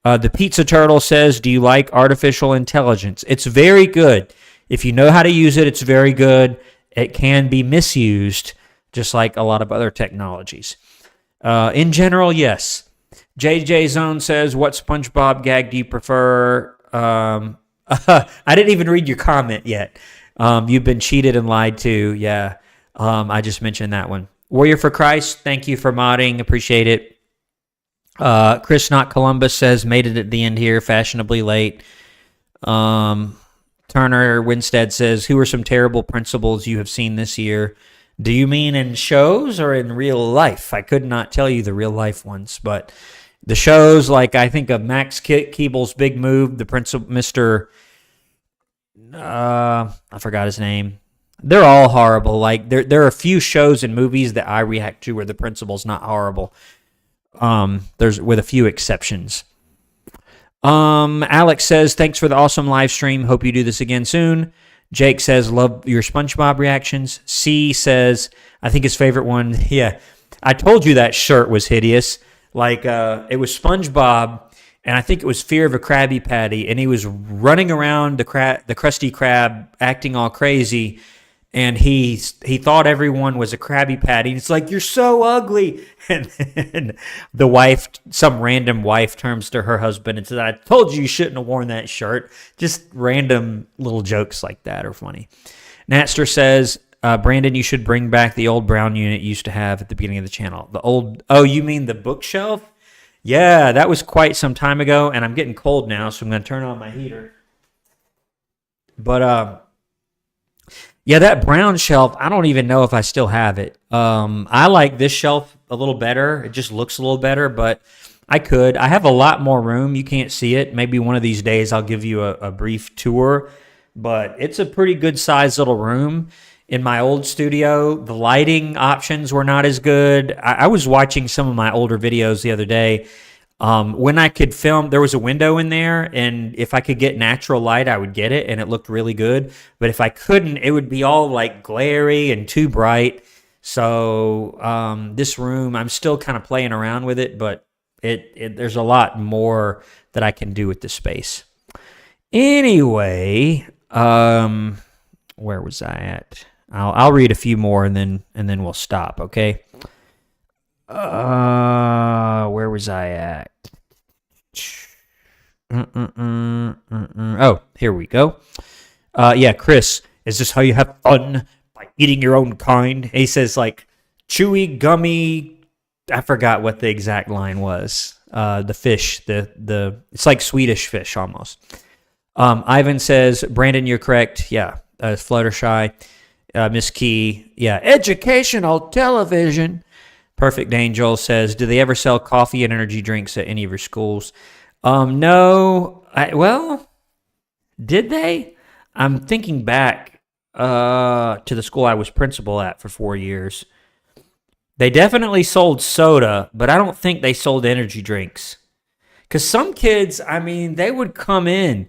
The Pizza Turtle says, do you like artificial intelligence? It's very good. If you know how to use it, it's very good. It can be misused, just like a lot of other technologies. In general, yes. JJ Zone says, what SpongeBob gag do you prefer? I didn't even read your comment yet. You've been cheated and lied to. Yeah, I just mentioned that one. Warrior for Christ, thank you for modding. Appreciate it. Chris Not Columbus says, made it at the end here, fashionably late. Turner Winstead says, who are some terrible principals you have seen this year? Do you mean in shows or in real life? I could not tell you the real life ones, but the shows, like I think of Max Keeble's Big Move, the principal, Mr. I forgot his name. They're all horrible. Like there are a few shows and movies that I react to where the principal's not horrible. There's with a few exceptions. Alex says, thanks for the awesome live stream. Hope you do this again soon. Jake says, love your SpongeBob reactions. C says, I think his favorite one. Yeah, I told you that shirt was hideous. Like, it was SpongeBob, and I think it was Fear of a Krabby Patty, and he was running around the Krusty Krab acting all crazy, and he thought everyone was a Krabby Patty. And it's like, you're so ugly. And then the wife, some random wife, turns to her husband and says, I told you shouldn't have worn that shirt. Just random little jokes like that are funny. Natster says, Brandon, you should bring back the old brown unit you used to have at the beginning of the channel. Oh, you mean the bookshelf? Yeah, that was quite some time ago, and I'm getting cold now, so I'm going to turn on my heater. But, yeah, that brown shelf, I don't even know if I still have it. I like this shelf a little better. It just looks a little better, but I could. I have a lot more room. You can't see it. Maybe one of these days I'll give you a brief tour, but it's a pretty good-sized little room. In my old studio, the lighting options were not as good. I was watching some of my older videos the other day. When I could film, there was a window in there, and if I could get natural light, I would get it, and it looked really good. But if I couldn't, it would be all like glary and too bright. So this room, I'm still kind of playing around with it, but there's a lot more that I can do with this space. Anyway, where was I at? I'll read a few more and then we'll stop. Okay. Where was I at? Oh, here we go. Yeah, Chris, is this how you have fun? By eating your own kind? He says like chewy, gummy. I forgot what the exact line was. The fish, it's like Swedish fish almost. Ivan says, Brandon, you're correct. Yeah, Fluttershy. Miss Key, yeah, educational television. Perfect Angel says, do they ever sell coffee and energy drinks at any of your schools? No. Well, did they? I'm thinking back to the school I was principal at for 4 years. They definitely sold soda, but I don't think they sold energy drinks. Because some kids, I mean, they would come in.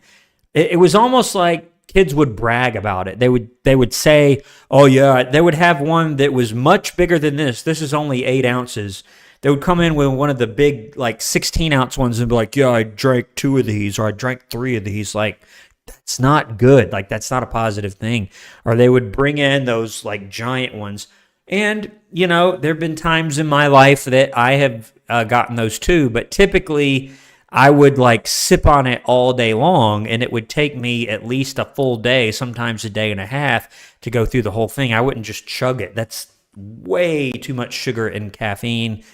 It was almost like kids would brag about it. They would say, oh yeah, they would have one that was much bigger than this. This is only 8 ounces. They would come in with one of the big, like 16-ounce ones and be like, yeah, I drank 2 of these, or I drank 3 of these. Like, that's not good. Like, that's not a positive thing. Or they would bring in those like giant ones. And, you know, there have been times in my life that I have gotten those too, but typically I would like sip on it all day long, and it would take me at least a full day, sometimes a day and a half, to go through the whole thing. I wouldn't just chug it. That's way too much sugar and caffeine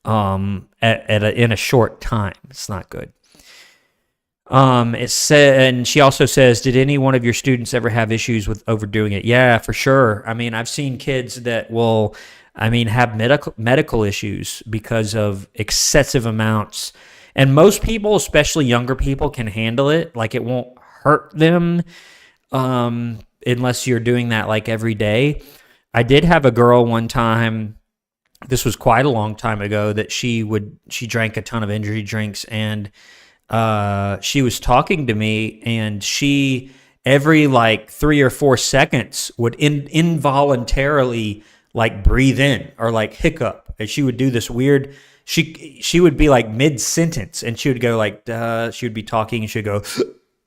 in a short time. It's not good. It said, and she also says, did any one of your students ever have issues with overdoing it? Yeah, for sure. I mean, I've seen kids that will, have medical issues because of excessive amounts. And most people, especially younger people, can handle it. Like, it won't hurt them unless you're doing that like every day. I did have a girl one time, this was quite a long time ago, that she drank a ton of energy drinks, and she was talking to me, and she every like 3 or 4 seconds would involuntarily like breathe in or like hiccup, and she would do this weird. She would be like mid-sentence, and she would go like, she would be talking, and she'd go,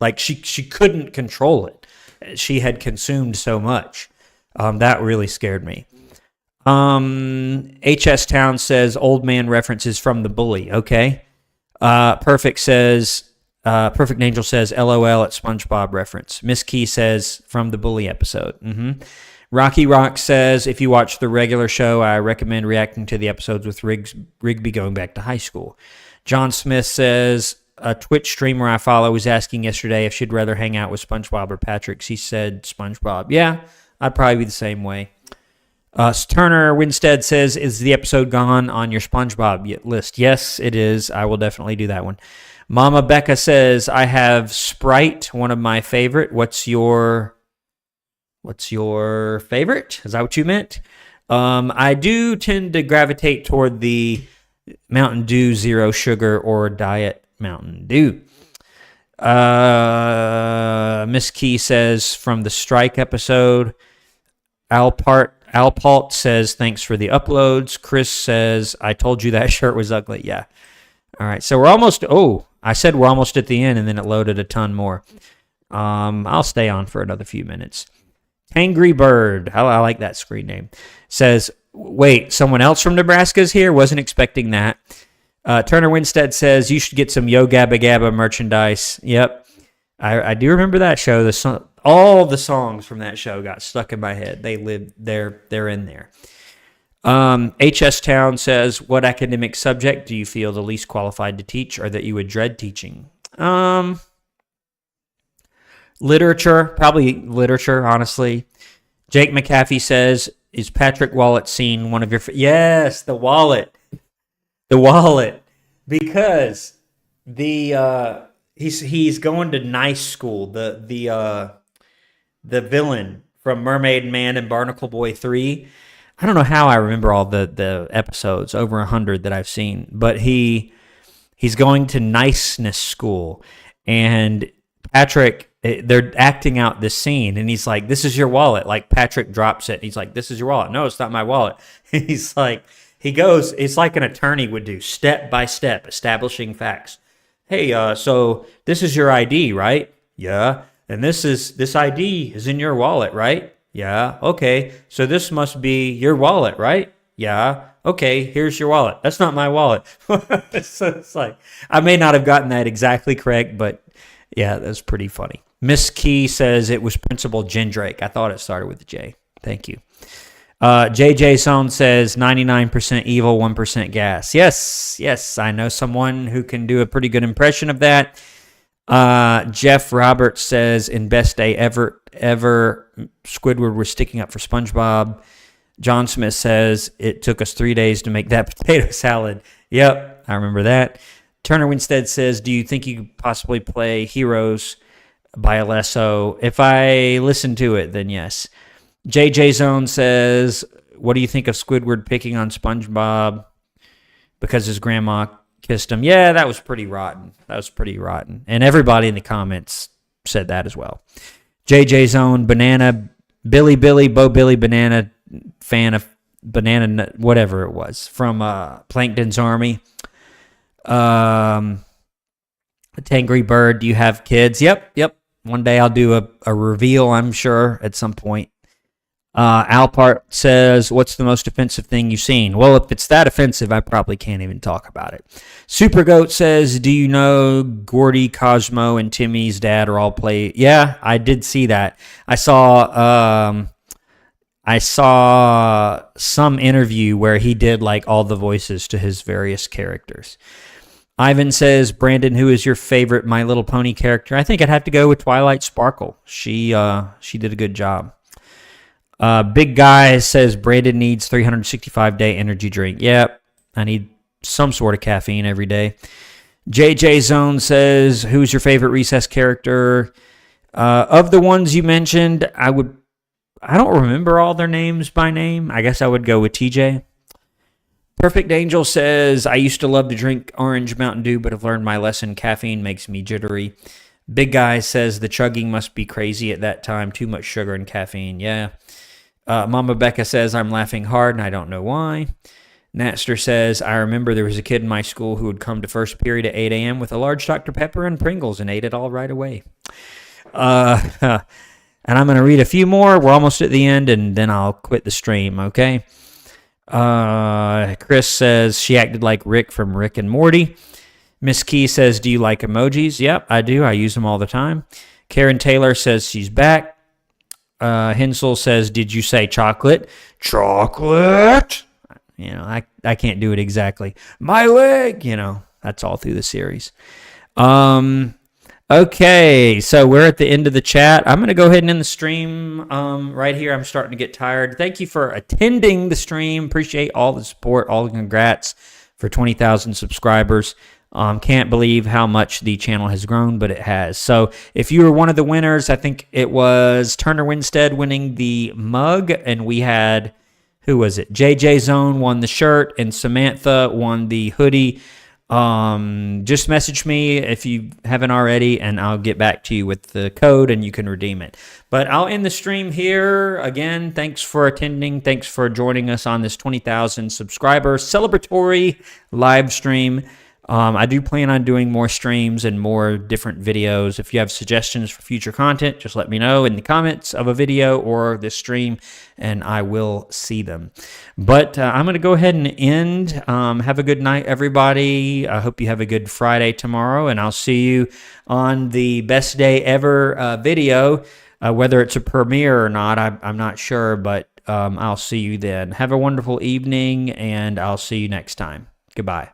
like she couldn't control it. She had consumed so much. That really scared me. HS Town says, old man references from The Bully. Okay. Perfect Angel says, LOL at SpongeBob reference. Miss Key says, from The Bully episode. Rocky Rock says, if you watch the regular show, I recommend reacting to the episodes with Rigby going back to high school. John Smith says, a Twitch streamer I follow was asking yesterday if she'd rather hang out with SpongeBob or Patrick. She said SpongeBob. Yeah, I'd probably be the same way. Turner Winstead says, is the episode gone on your SpongeBob list? Yes, it is. I will definitely do that one. Mama Becca says, I have Sprite, one of my favorite. What's your favorite? Is that what you meant? I do tend to gravitate toward the Mountain Dew Zero Sugar or Diet Mountain Dew. Miss Key says, from the Strike episode. Alpalt says, thanks for the uploads. Chris says, I told you that shirt was ugly. Yeah. All right. So I said we're almost at the end, and then it loaded a ton more. I'll stay on for another few minutes. Angry Bird, I like that screen name, says, wait, someone else from Nebraska is here? Wasn't expecting that. Turner Winstead says, you should get some Yo Gabba Gabba merchandise. Yep. I do remember that show. All the songs from that show got stuck in my head. They live there. They're in there. HS Town says, what academic subject do you feel the least qualified to teach or that you would dread teaching? Literature, probably literature, honestly. Jake McAfee says, is Patrick Wallet scene one of your... Yes, the wallet. The wallet. Because he's going to nice school. The villain from Mermaid Man and Barnacle Boy 3. I don't know how I remember all the episodes, over 100 that I've seen, but he's going to niceness school, and Patrick, they're acting out this scene, and he's like, this is your wallet. Like, Patrick drops it, and he's like, this is your wallet. No, it's not my wallet. He's like, he goes, it's like an attorney would do, step by step, establishing facts. Hey, so this is your ID, right? Yeah. And this ID is in your wallet, right? Yeah. Okay. So this must be your wallet, right? Yeah. Okay. Here's your wallet. That's not my wallet. So it's like, I may not have gotten that exactly correct, but yeah, that's pretty funny. Miss Key says it was Principal Jendrake. I thought it started with a J. Thank you. JJ Zone says 99% evil, 1% gas. Yes. I know someone who can do a pretty good impression of that. Jeff Roberts says, in best day ever, Squidward was sticking up for SpongeBob. John Smith says, it took us 3 days to make that potato salad. Yep, I remember that. Turner Winstead says, do you think you could possibly play Heroes by Alesso? If I listen to it, then yes. JJ Zone says, what do you think of Squidward picking on SpongeBob because his grandma kissed him? Yeah, that was pretty rotten. And everybody in the comments said that as well. JJ Zone, Banana, Billy, Bo Billy, Banana, fan of Banana, whatever it was, from Plankton's Army. Tangry Bird, do you have kids? Yep. One day I'll do a reveal, I'm sure, at some point. Alpart says, what's the most offensive thing you've seen? Well, if it's that offensive, I probably can't even talk about it. Super Goat says, do you know Gordy, Cosmo, and Timmy's dad are all play? Yeah, I did see that. I saw some interview where he did like all the voices to his various characters. Ivan says, Brandon, who is your favorite My Little Pony character? I think I'd have to go with Twilight Sparkle. She did a good job. Big Guy says Brandon needs 365-day energy drink. Yep, I need some sort of caffeine every day. JJ Zone says, who's your favorite Recess character? Of the ones you mentioned, I don't remember all their names by name. I guess I would go with TJ. Perfect Angel says, I used to love to drink orange Mountain Dew, but have learned my lesson. Caffeine makes me jittery. Big Guy says the chugging must be crazy at that time. Too much sugar and caffeine. Yeah. Mama Becca says, I'm laughing hard and I don't know why. Natster says, I remember there was a kid in my school who would come to first period at 8 a.m. with a large Dr. Pepper and Pringles and ate it all right away. And I'm going to read a few more. We're almost at the end, and then I'll quit the stream, okay? Chris says, she acted like Rick from Rick and Morty. Miss Key says, do you like emojis? Yep, I do. I use them all the time. Karen Taylor says she's back. Hensel says, did you say chocolate? Chocolate! You know, I can't do it exactly. My leg! You know, that's all through the series. Okay, so we're at the end of the chat. I'm going to go ahead and end the stream right here. I'm starting to get tired. Thank you for attending the stream. Appreciate all the support, all the congrats for 20,000 subscribers. Can't believe how much the channel has grown, but it has. So if you were one of the winners, I think it was Turner Winstead winning the mug, and we had, who was it? JJ Zone won the shirt, and Samantha won the hoodie. Just message me if you haven't already, and I'll get back to you with the code, and you can redeem it. But I'll end the stream here. Again, thanks for attending. Thanks for joining us on this 20,000 subscriber celebratory live stream. I do plan on doing more streams and more different videos. If you have suggestions for future content, just let me know in the comments of a video or this stream, and I will see them. But I'm going to go ahead and end. Have a good night, everybody. I hope you have a good Friday tomorrow, and I'll see you on the best day ever video. Whether it's a premiere or not, I'm not sure, but I'll see you then. Have a wonderful evening, and I'll see you next time. Goodbye.